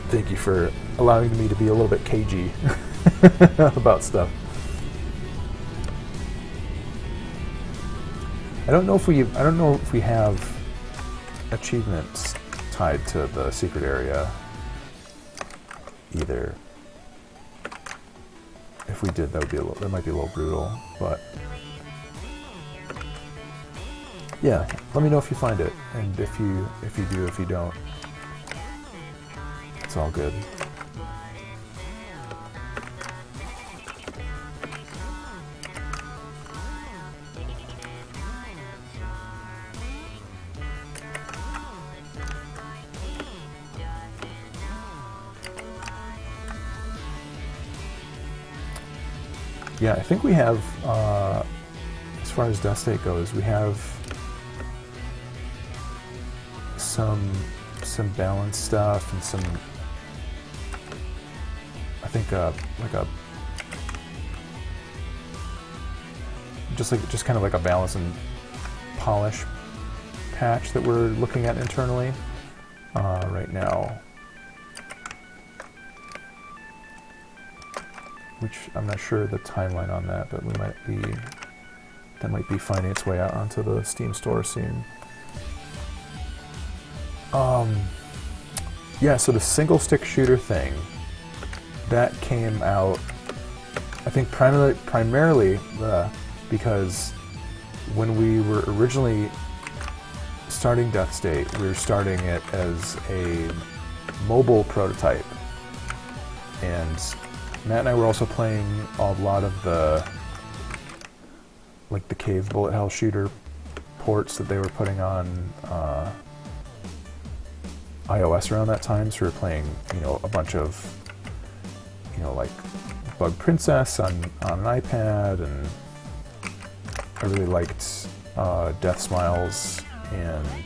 Thank you for allowing me to be a little bit cagey about stuff. I don't know if we have achievements tied to the secret area either. If we did, that might be a little brutal, but yeah, let me know if you find it, and if you do, if you don't, it's all good. Yeah, I think we have, as far as death state goes, we have some balance stuff and some, I think, just kind of like a balance and polish patch that we're looking at internally right now. Which I'm not sure the timeline on that, but that might be finding its way out onto the Steam store soon. Yeah, so the single stick shooter thing, that came out, I think primarily because when we were originally starting Death State, we were starting it as a mobile prototype, and Matt and I were also playing a lot of the cave bullet hell shooter ports that they were putting on iOS around that time. So we were playing, a bunch of, like Bug Princess on an iPad, and I really liked Death Smiles, and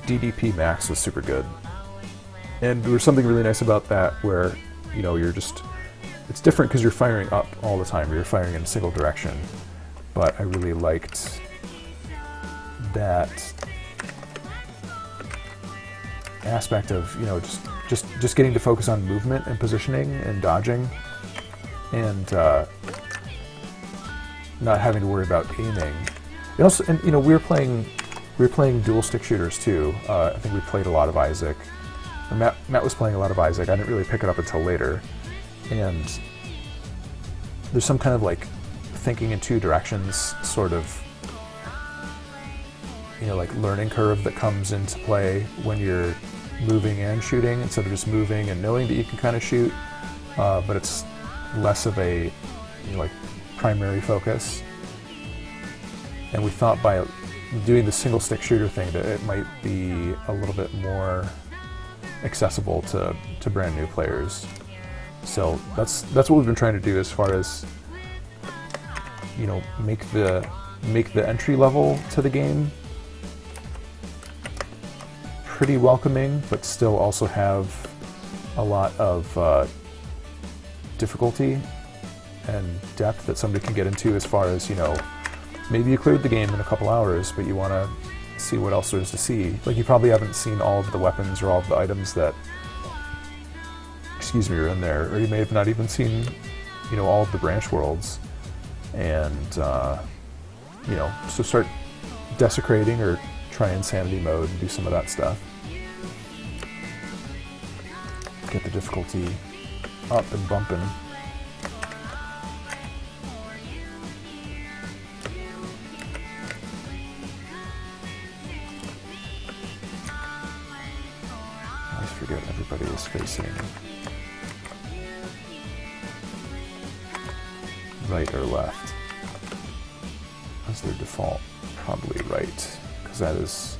DDP Max was super good. And there was something really nice about that where it's different because you're firing up all the time. You're firing in a single direction. But I really liked that aspect of, just getting to focus on movement and positioning and dodging, and not having to worry about aiming. And we were playing dual stick shooters too. I think we played a lot of Isaac. Matt was playing a lot of Isaac. I didn't really pick it up until later. And there's some kind of like thinking in two directions sort of, learning curve that comes into play when you're moving and shooting instead of just moving and knowing that you can kind of shoot. But it's less of a, primary focus. And we thought by doing the single stick shooter thing that it might be a little bit more accessible to brand new players. So that's what we've been trying to do as far as make the entry level to the game pretty welcoming, but still also have a lot of difficulty and depth that somebody can get into, as far as maybe you cleared the game in a couple hours, but you want to see what else there is to see. Like, you probably haven't seen all of the weapons or all of the items that, are in there, or you may have not even seen, all of the branch worlds. And, so start desecrating or try insanity mode and do some of that stuff. Get the difficulty up and bumping. I forget everybody is facing right or left as their default. Probably right, because that is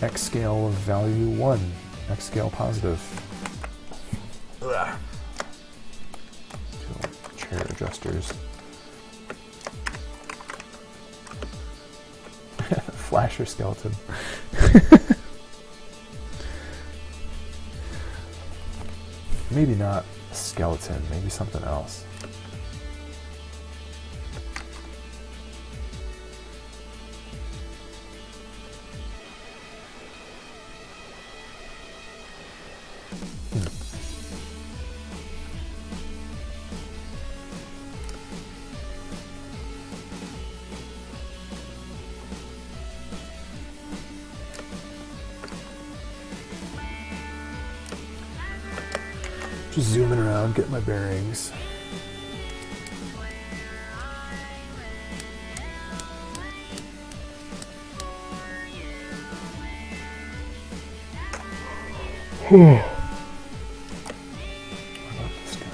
X scale of value 1. X scale positive. Ugh. Chair adjusters. Flasher skeleton. Maybe not a skeleton, maybe something else. Just zooming around, getting my bearings. What about this guy?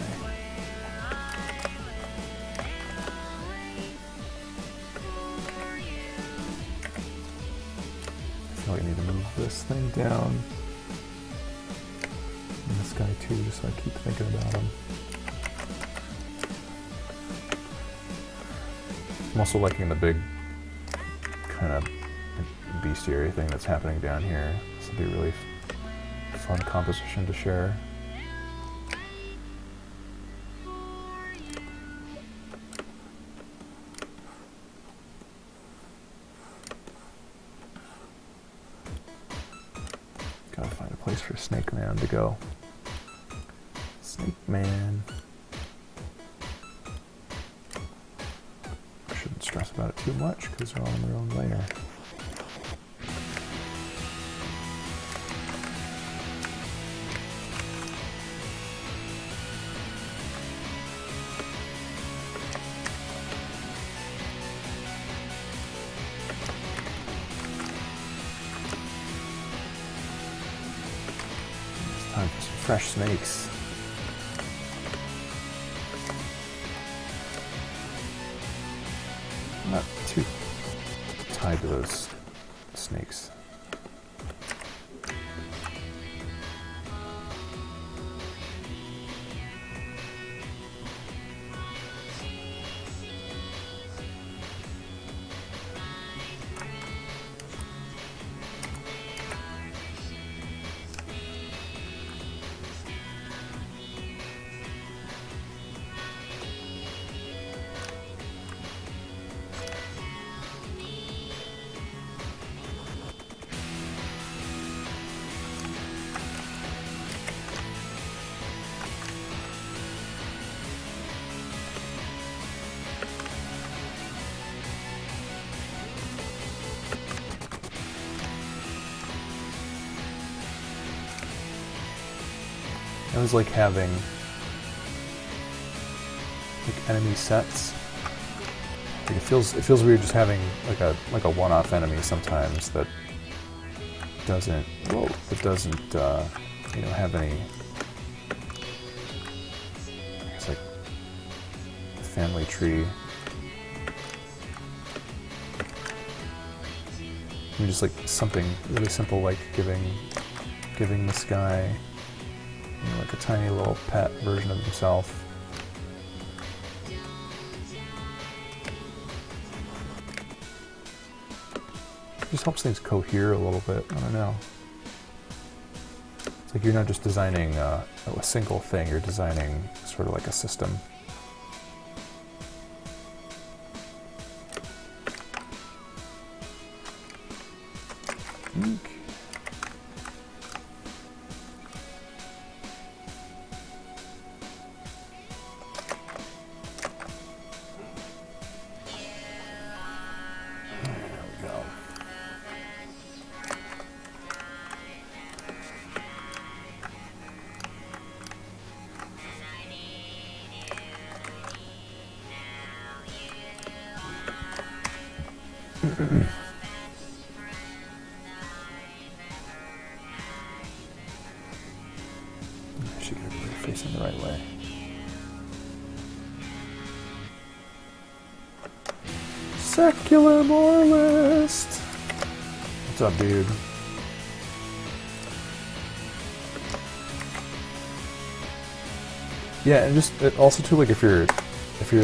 I feel like I need to move this thing down. And this guy too, just so I keep thinking about him. I'm also liking the big kind of bestiary thing that's happening down here. This will be really fun composition to share. Gotta find a place for Snake Man to go. Snake Man. Shouldn't stress about it too much because they're all in their own layer. Time for some fresh snakes. I'm not too tied to those snakes. I always like having like enemy sets. Like it feels weird just having like a one-off enemy sometimes that doesn't have any, I guess, like family tree. I mean, just like something really simple like giving this guy, like a tiny little pet version of himself. It just helps things cohere a little bit. I don't know. It's like you're not just designing a single thing, you're designing sort of like a system. Eek. I should get everybody facing the right way. Secular moralist! What's up, dude? Yeah, and just also too, like if you're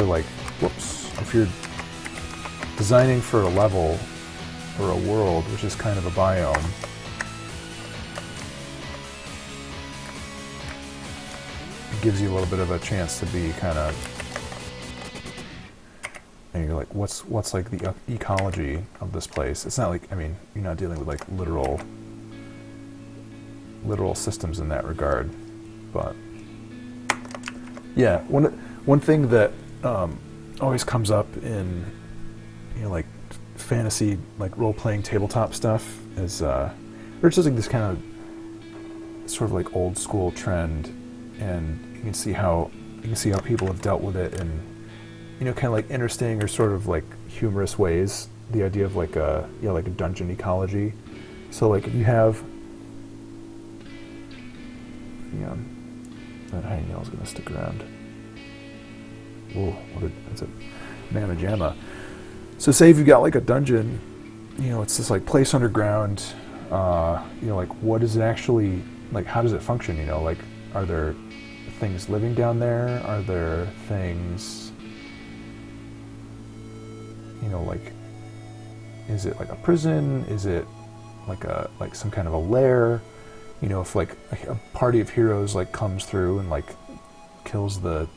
like, if you're designing for a level or a world, which is kind of a biome, it gives you a little bit of a chance to be kind of, and you're like, what's like the ecology of this place? It's not like, I mean, you're not dealing with like literal systems in that regard, but yeah, one thing that always comes up in, you know, like fantasy, like role-playing tabletop stuff is, or it's just like this kind of sort of like old school trend, and you can see how people have dealt with it in, you know, kind of like interesting or sort of like humorous ways. The idea of like a dungeon ecology. So like if you have, yeah, that hangnail is going to stick around. Whoa, that's a mamma jamma. So say if you got like a dungeon, you know, it's this like place underground, you know, like what is it actually, like how does it function, you know, like are there things living down there? Are there things, you know, like, is it like a prison? Is it like some kind of a lair? You know, if like a party of heroes like comes through and like kills the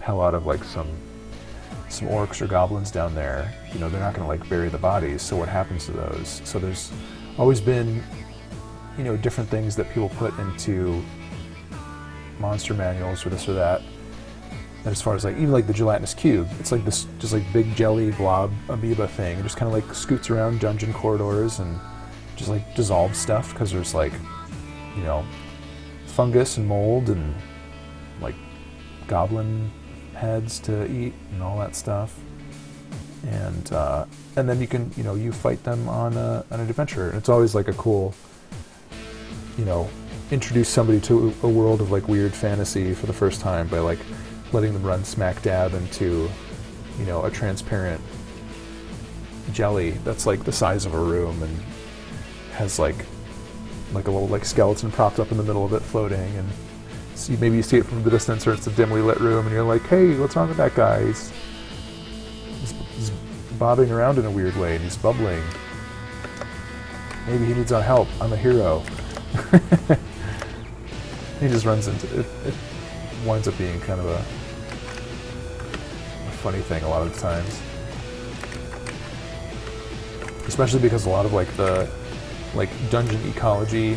hell out of like some orcs or goblins down there, you know, they're not going to like bury the bodies. So what happens to those? So there's always been, you know, different things that people put into monster manuals or this or that. And as far as like, even like the gelatinous cube, it's like this just like big jelly blob amoeba thing. It just kind of like scoots around dungeon corridors and just like dissolves stuff because there's like, you know, fungus and mold and like goblin heads to eat and all that stuff. And then you can, you know, you fight them on an adventure. And it's always like a cool, you know, introduce somebody to a world of like weird fantasy for the first time by like letting them run smack dab into, you know, a transparent jelly that's like the size of a room and has like a little like skeleton propped up in the middle of it floating, and so maybe you see it from the distance or it's a dimly lit room and you're like, hey, what's wrong with that guy? He's bobbing around in a weird way and he's bubbling. Maybe he needs our help. I'm a hero. He just runs into it. It winds up being kind of a funny thing a lot of the times, especially because a lot of like the dungeon ecology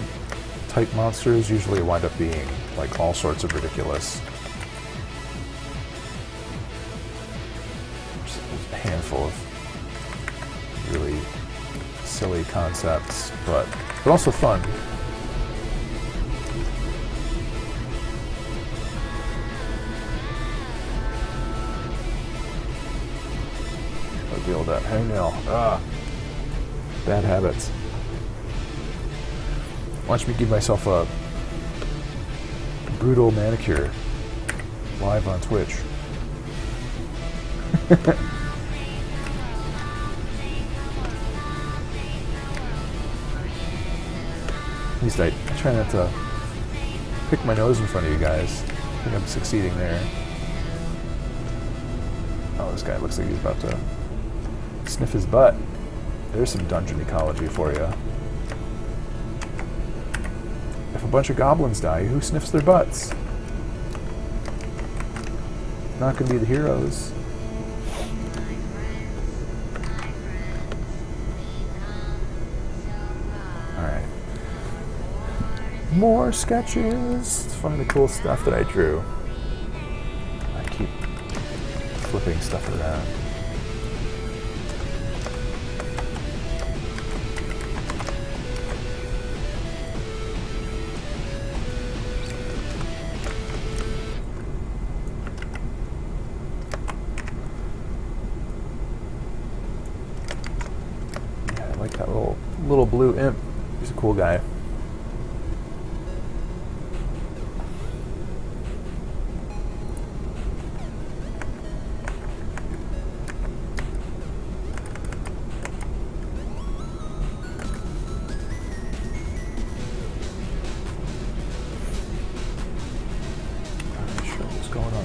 type monsters usually wind up being like all sorts of ridiculous. Just a handful of really silly concepts, but also fun. Deal with that hangnail. Bad habits. Watch me give myself a brutal manicure live on Twitch. At least I try not to pick my nose in front of you guys. I think I'm succeeding there. Oh, this guy looks like he's about to sniff his butt. There's some dungeon ecology for you. If a bunch of goblins die, who sniffs their butts? Not gonna be the heroes. Alright. More sketches. Let's find the cool stuff that I drew. I keep flipping stuff around. That little blue imp. He's a cool guy. I'm not sure what's going on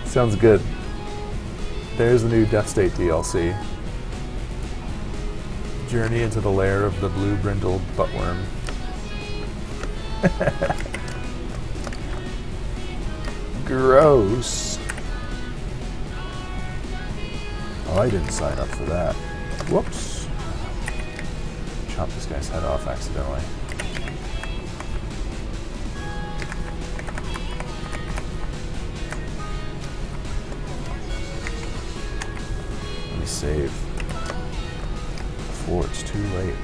Sounds good. There's the new Death State DLC. Journey into the lair of the blue-brindled buttworm. Gross. Oh, I didn't sign up for that. Whoops. Chopped this guy's head off accidentally. Let me save before it's too late.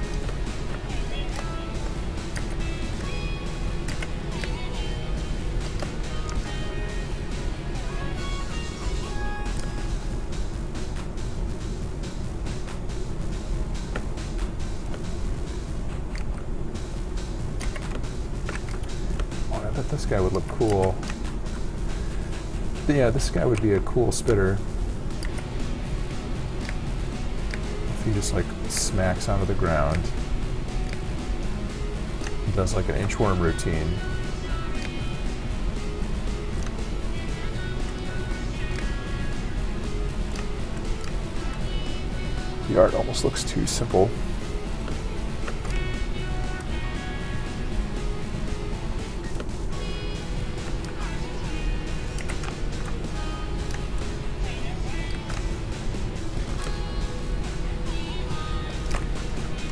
This guy would look cool. Yeah, this guy would be a cool spitter. If he just like smacks onto the ground. He does like an inchworm routine. The art almost looks too simple.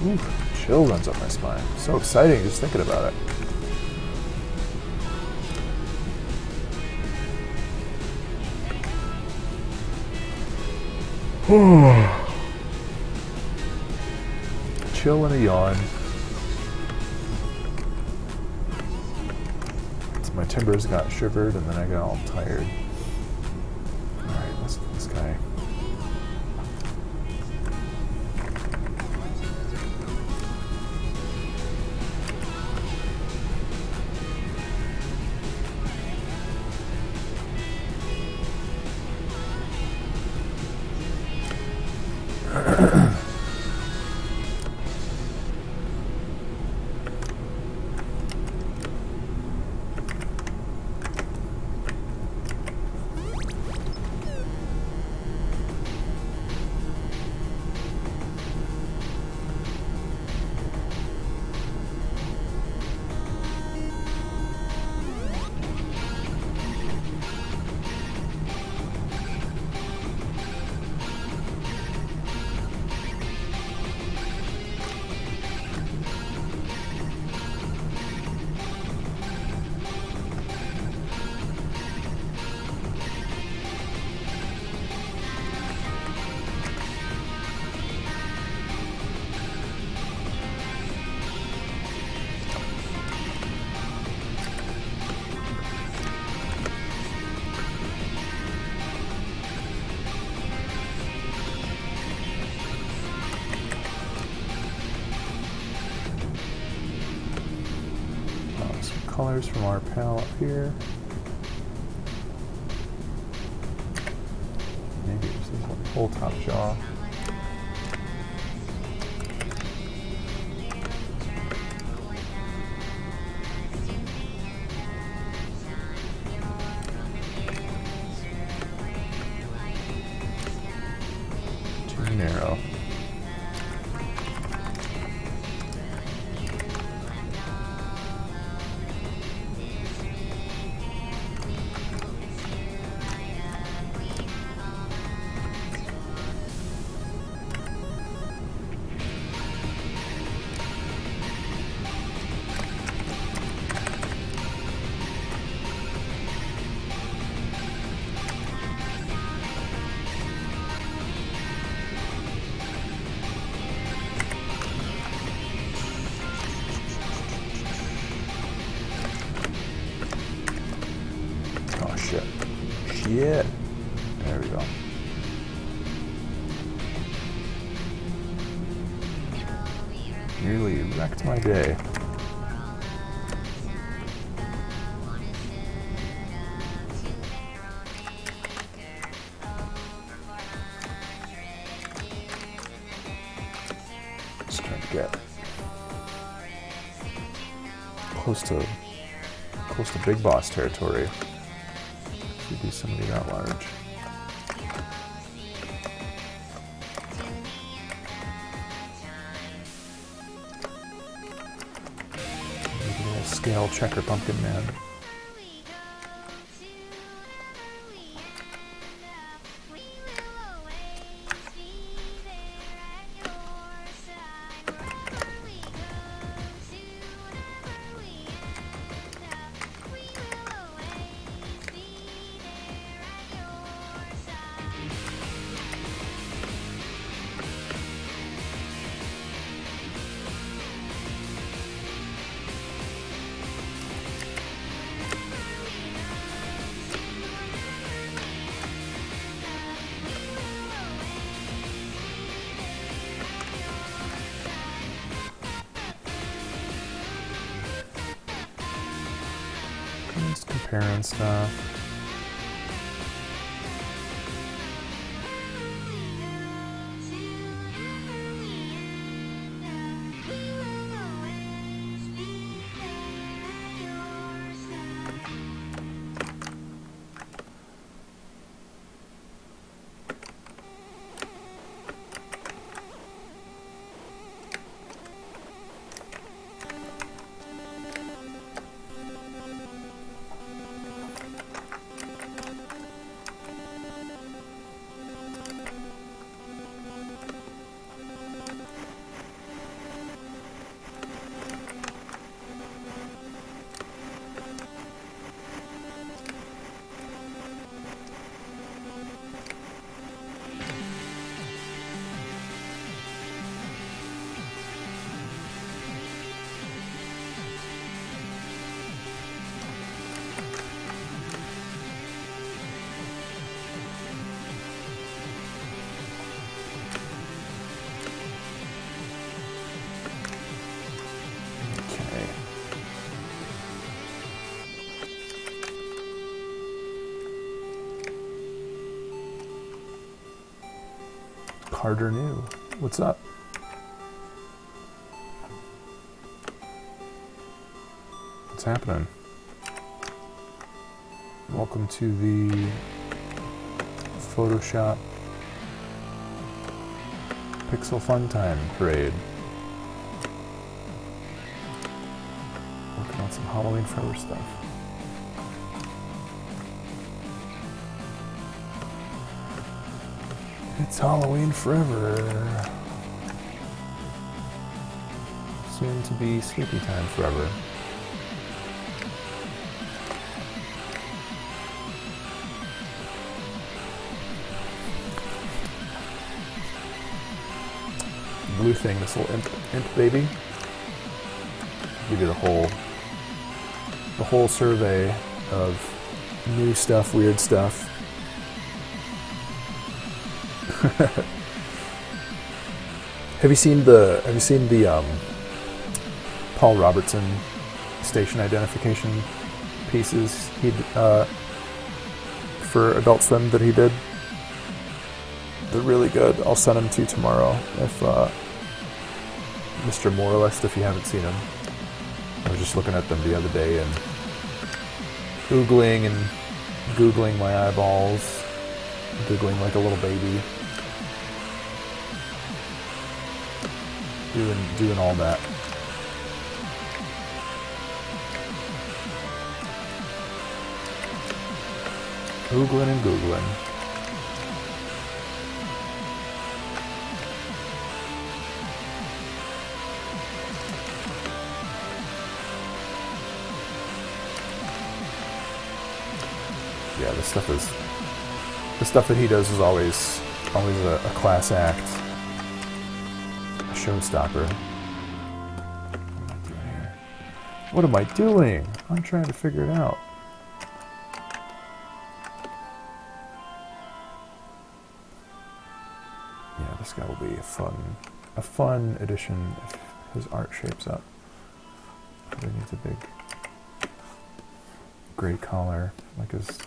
Ooh, chill runs up my spine. So exciting just thinking about it. Chill and a yawn. So my timbers got shivered and then I got all tired. Alright, let's get this guy. Colors from our pal up here. Maybe this is a whole top jaw. Too narrow. Shit. There we go. Nearly wrecked my day. close to big boss territory. If you do somebody that large. Maybe a little scale checker pumpkin man. Just comparing stuff. Carter New. What's up? What's happening? Welcome to the Photoshop Pixel Fun Time Parade. Working on some Halloween Forever stuff. It's Halloween forever. Soon to be sleepy time forever. Blue thing, this little imp baby. Give you the whole survey of new stuff, weird stuff. Have you seen the Paul Robertson station identification pieces he for Adult Swim that he did? They're really good. I'll send them to you tomorrow. If Mr. Moralist, if you haven't seen them, I was just looking at them the other day and googling my eyeballs, googling like a little baby. Doing all that. Googling and googling. Yeah, the stuff that he does is always a class act. Showstopper. What am I doing? I'm trying to figure it out. Yeah, this guy will be a fun addition if his art shapes up. He needs a big gray collar like his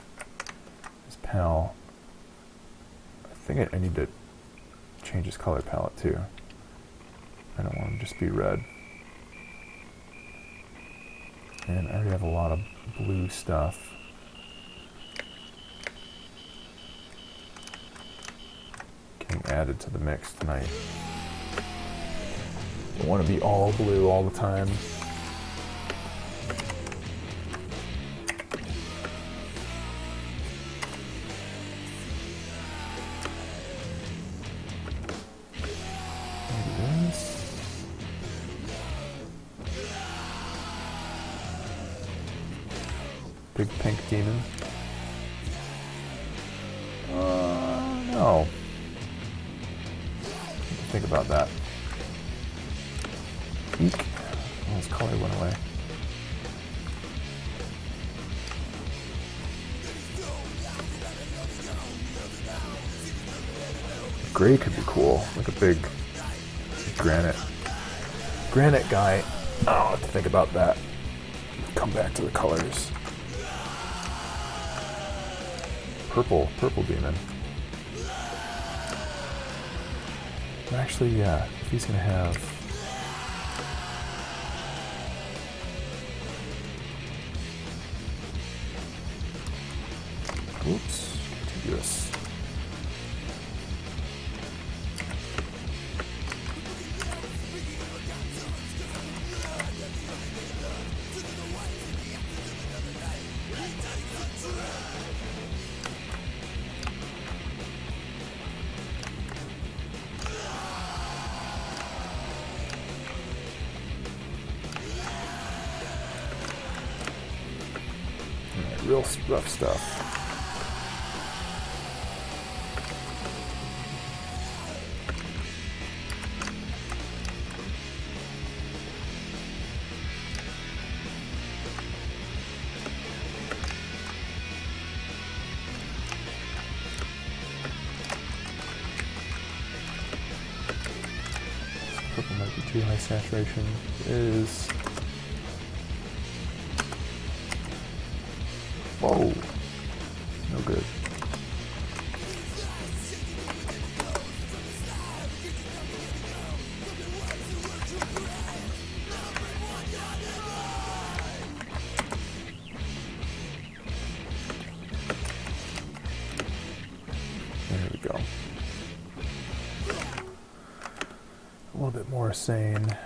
pal. I think I need to change his color palette too. I don't want him to just be red. And I already have a lot of blue stuff. Getting added to the mix tonight. I want to be all blue all the time. Maybe this. Big pink demon. No. Think about that. Eek. Oh, his color went away. Gray could be cool, like a big granite guy. I'll have to think about that. Come back to the colors. Purple demon. Actually, yeah, if he's gonna have oops, contiguous. Real rough stuff. Purple might be too high saturation. It is. Whoa, no good. There we go. A little bit more sane.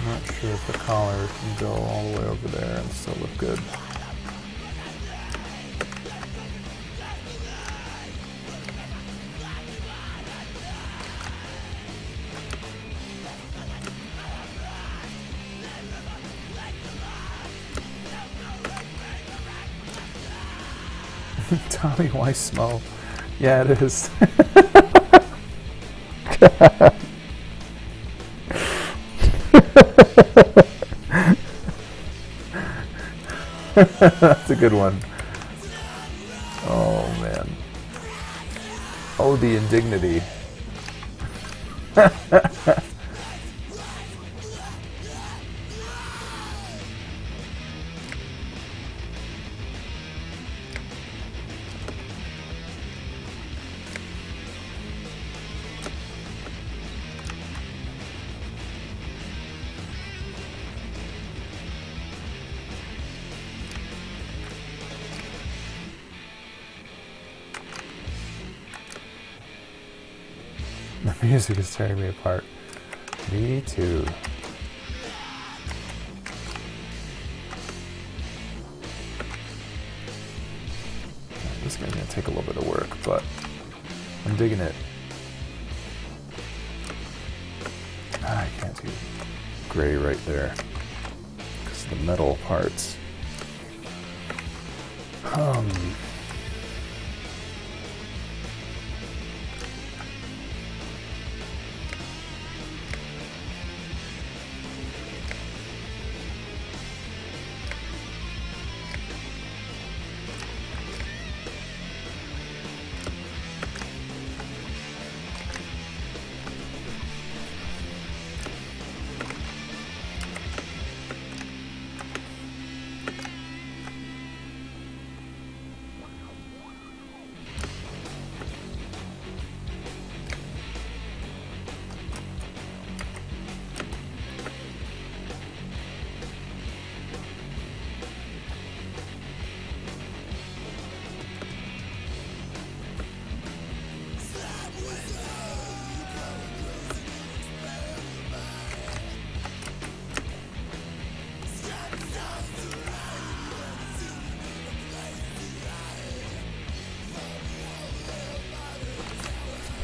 Not sure if the collar can go all the way over there and still look good. Tommy, why smell? Yeah, it is. That's a good one. Oh man. Oh, the indignity. The music is tearing me apart. Me too. This is going to take a little bit of work, but I'm digging it. I can't do gray right there because the metal parts.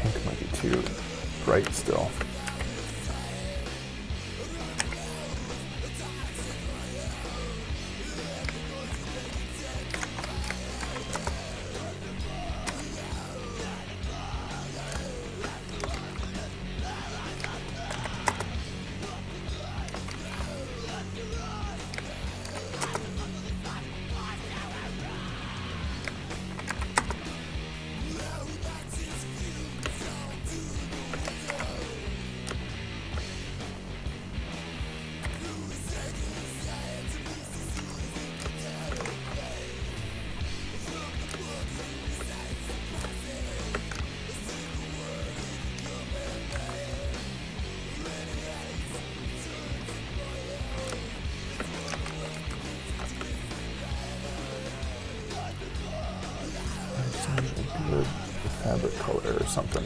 Pink might be too bright still. Good fabric color or something.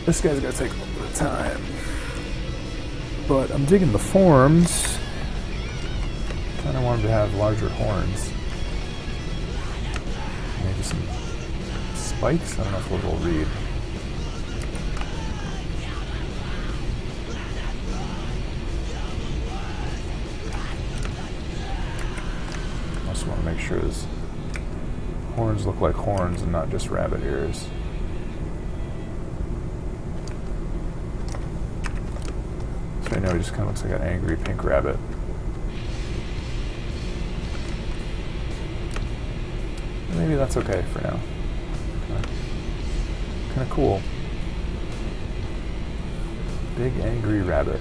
This guy's gonna take a little bit of time. But I'm digging the forms. Kinda wanted to have larger horns. Maybe some spikes? I don't know if we'll read. I also want to make sure his horns look like horns and not just rabbit ears. Right now he just kind of looks like an angry pink rabbit. Maybe that's okay for now. Kind of cool. Big angry rabbit.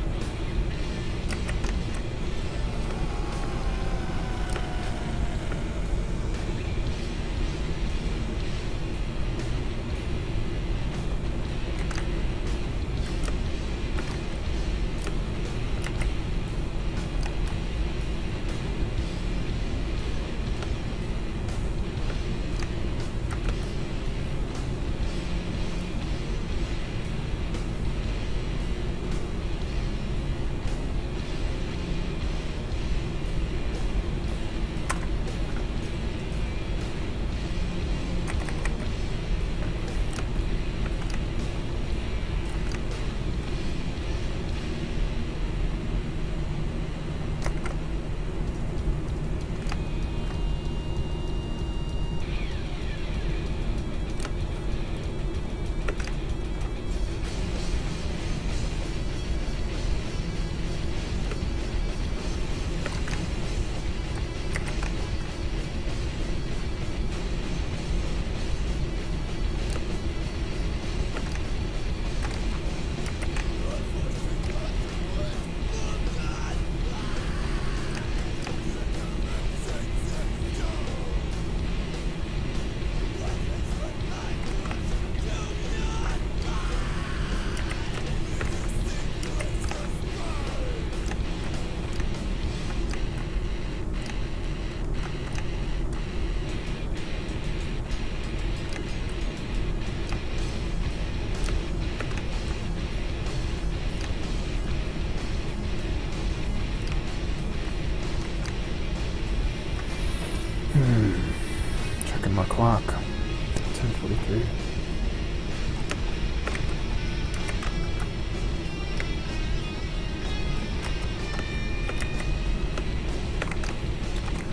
on my clock. 10:43.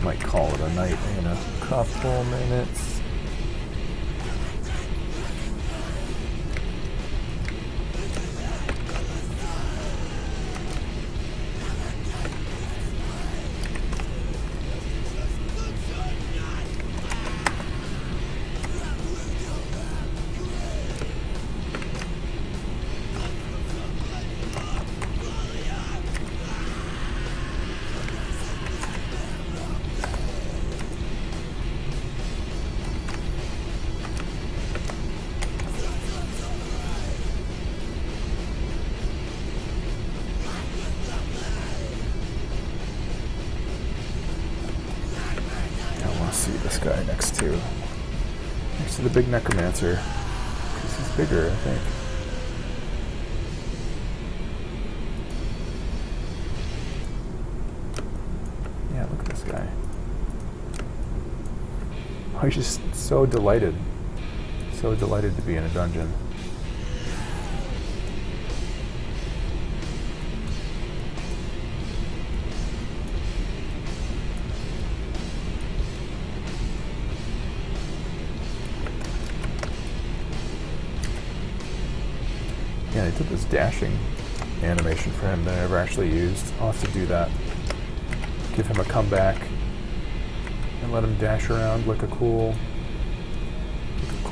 Might call it a night in a couple minutes. See this guy next to the big necromancer, because he's bigger, I think. Yeah, look at this guy. Oh, he's just so delighted to be in a dungeon. Yeah, they did this dashing animation for him that I never actually used. I'll have to do that. Give him a comeback and let him dash around like a cool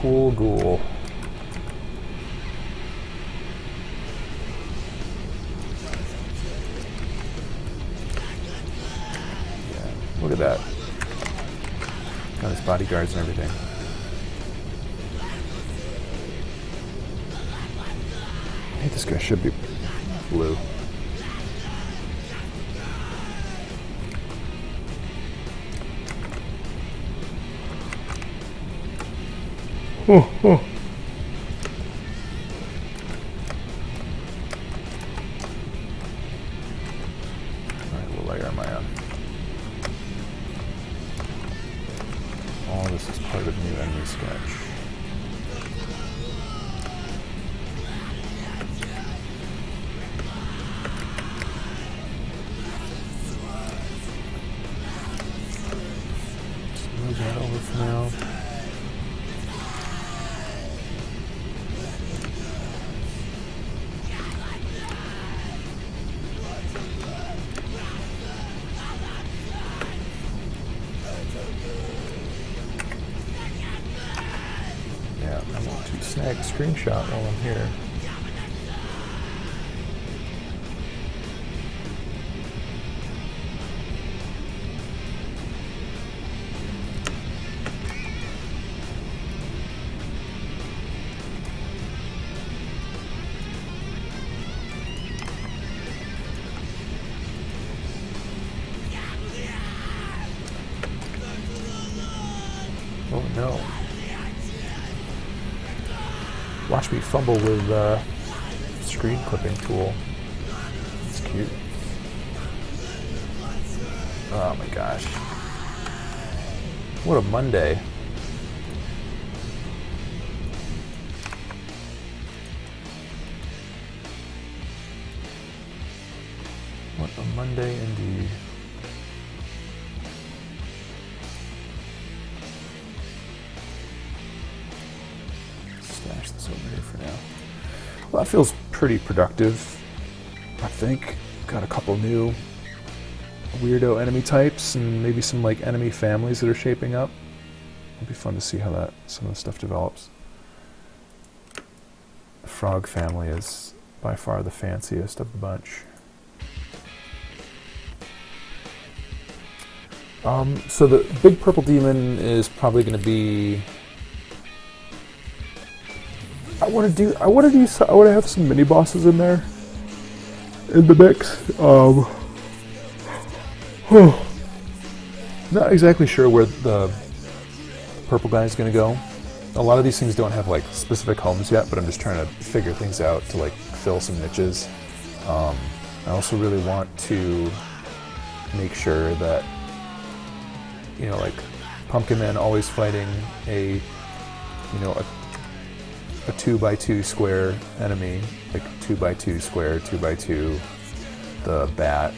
ghoul. Yeah, look at that. Got his bodyguards and everything. I think this guy should be blue. Oh. Alright, what layer am I on? All this is part of new enemy sketch. Move that over for now. Yeah, I want to snag a screenshot while I'm here. Oh no. Watch me fumble with screen clipping tool. It's cute. Oh my gosh. What a Monday. What a Monday indeed. Stash this over here for now. Well, that feels pretty productive, I think. Got a couple new weirdo enemy types and maybe some like enemy families that are shaping up. It'll be fun to see how some of the stuff develops. The frog family is by far the fanciest of the bunch. So the big purple demon is probably going to be. I want to have some mini bosses in there, in the mix. Not exactly sure where the purple guy is going to go. A lot of these things don't have like specific homes yet, but I'm just trying to figure things out to like fill some niches. I also really want to make sure that, you know, like Pumpkin Man always fighting a, you know, a 2x2 square enemy, like 2x2 square, 2x2. The bat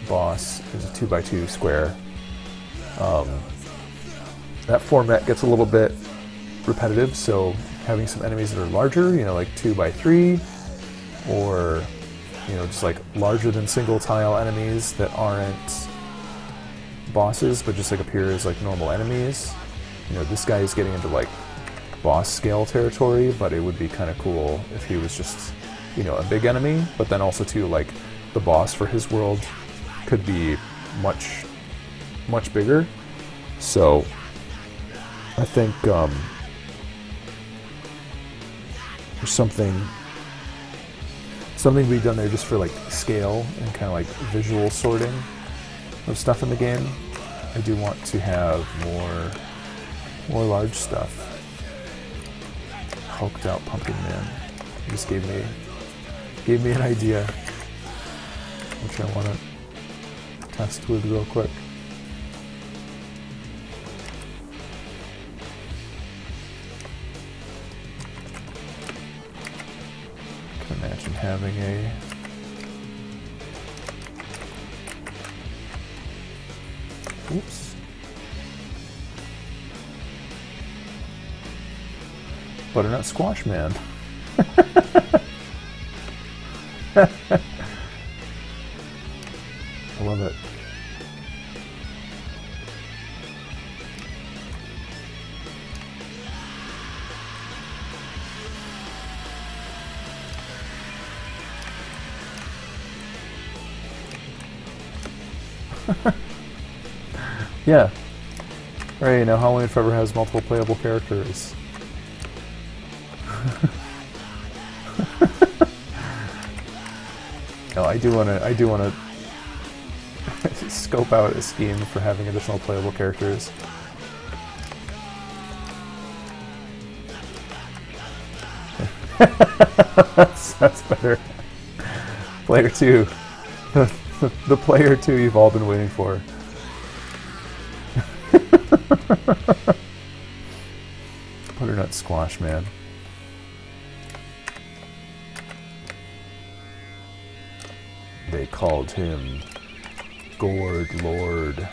boss is a 2x2 square. That format gets a little bit repetitive, so having some enemies that are larger, you know, like 2x3, or, you know, just like larger than single tile enemies that aren't bosses but just like appear as like normal enemies. You know, this guy is getting into like boss scale territory, but it would be kind of cool if he was just, you know, a big enemy, but then also too, like, the boss for his world could be much bigger. So I think there's something to be done there just for like scale and kind of like visual sorting of stuff in the game. I do want to have more large stuff. Hulked out Pumpkin Man. He just gave me an idea, which I want to test with real quick. I can imagine having a oops. Butternut Squash Man. I love it. Yeah. Right, you know, Halloween Forever has multiple playable characters. No, I do wanna scope out a scheme for having additional playable characters. That's better. Player 2. The player 2 you've all been waiting for. Butternut Squash Man. They called him Gourd Lord.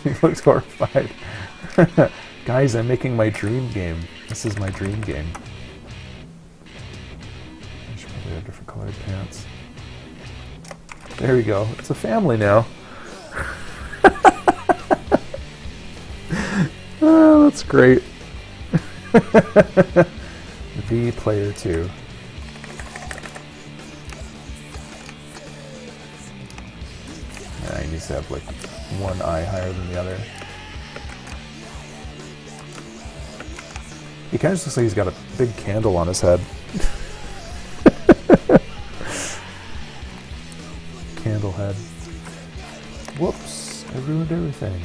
He looks horrified. Guys, I'm making my dream game. This is my dream game. I should probably have different colored pants. There we go. It's a family now. Oh, that's great. The player 2. Yeah, he needs to have like one eye higher than the other. He kind of just looks like he's got a big candle on his head. Candle head. Whoops, I ruined everything.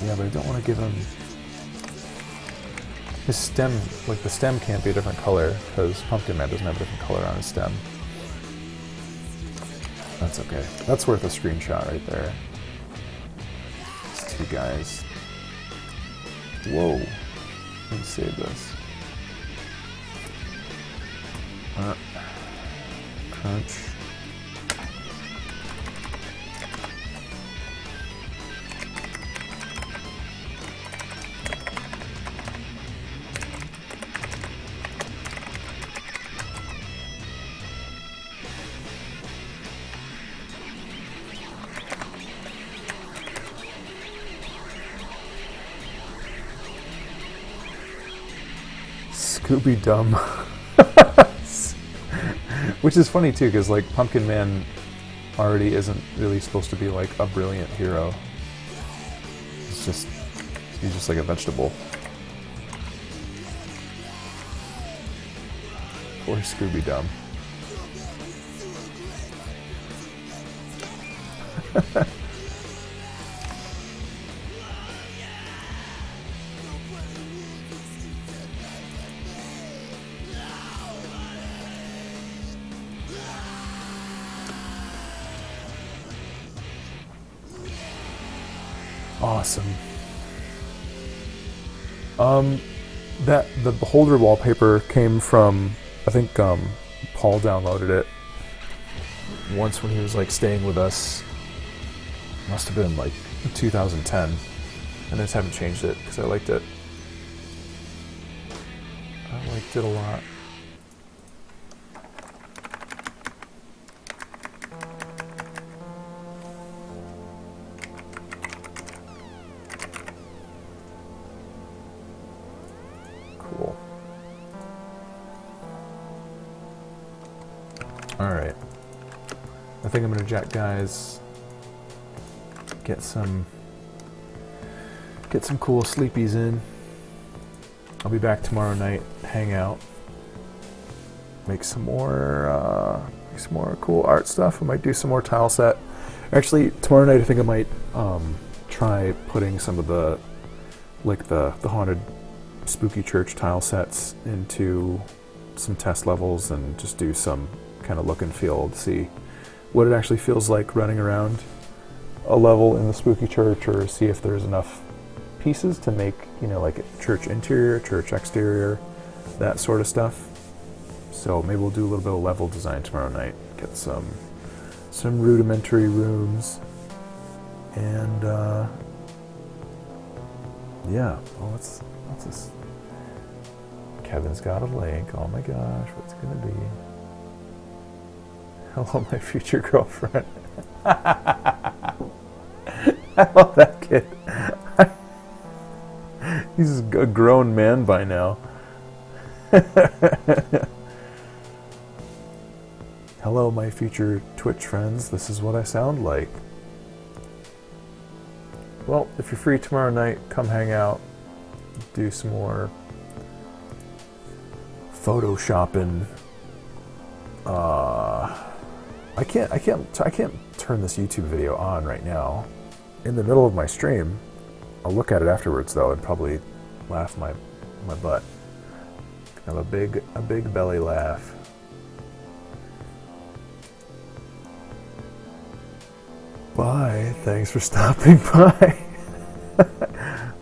Yeah, but I don't want to give him his stem, like the stem can't be a different color because Pumpkin Man doesn't have a different color on his stem. That's okay. That's worth a screenshot right there. These two guys. Whoa. Let me save this. Crunch. Scooby Dumb. Which is funny too, because like Pumpkin Man already isn't really supposed to be like a brilliant hero. He's just like a vegetable. Poor Scooby Dumb. Awesome. That the Beholder wallpaper came from, I think Paul downloaded it once when he was like staying with us. Must have been like 2010, and I just haven't changed it because I liked it. I liked it a lot. Cool. Alright. I think I'm gonna jack guys. Get some cool sleepies in. I'll be back tomorrow night, hang out, make some more cool art stuff. I might do some more tile set. Actually, tomorrow night I think I might try putting some of the haunted spooky church tile sets into some test levels and just do some kind of look and feel to see what it actually feels like running around a level in the spooky church, or see if there's enough pieces to make, you know, like a church interior, church exterior, that sort of stuff. So maybe we'll do a little bit of level design tomorrow night, get some rudimentary rooms, and yeah. Oh, what's this? Kevin's got a link. Oh my gosh, what's it gonna be? Hello, my future girlfriend. I love that kid. He's a grown man by now. Hello, my future Twitch friends. This is what I sound like. Well, if you're free tomorrow night, come hang out. Do some more photoshopping. I can't turn this YouTube video on right now. In the middle of my stream, I'll look at it afterwards though and probably laugh my butt. Have a big belly laugh. Bye. Thanks for stopping by.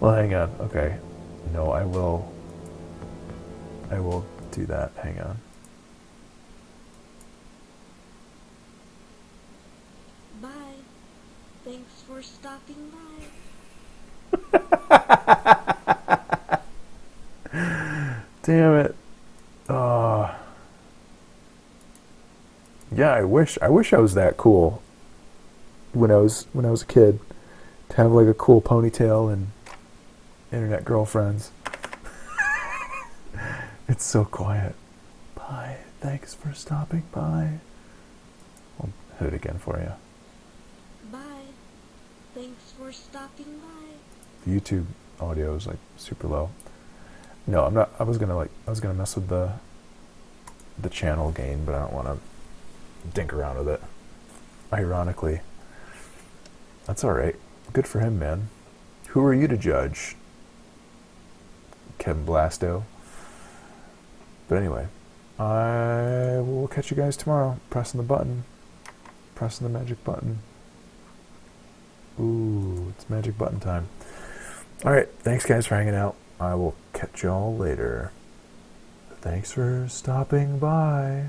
Well, hang on. Okay. No, I will do that. Hang on. Bye. Thanks for stopping by. Damn it. Yeah, I wish I was that cool when I was a kid, to have like a cool ponytail and internet girlfriends. It's so quiet. Bye. Thanks for stopping by. I'll hit it again for you. Bye. Thanks for stopping by. The YouTube audio is like super low. No, I'm not. I was gonna mess with the channel gain, but I don't want to dink around with it. Ironically, that's all right. Good for him, man. Who are you to judge, Kevin Blasto? But anyway, I will catch you guys tomorrow. Pressing the button. Pressing the magic button. Ooh, it's magic button time. Alright, thanks guys for hanging out. I will catch y'all later. Thanks for stopping by.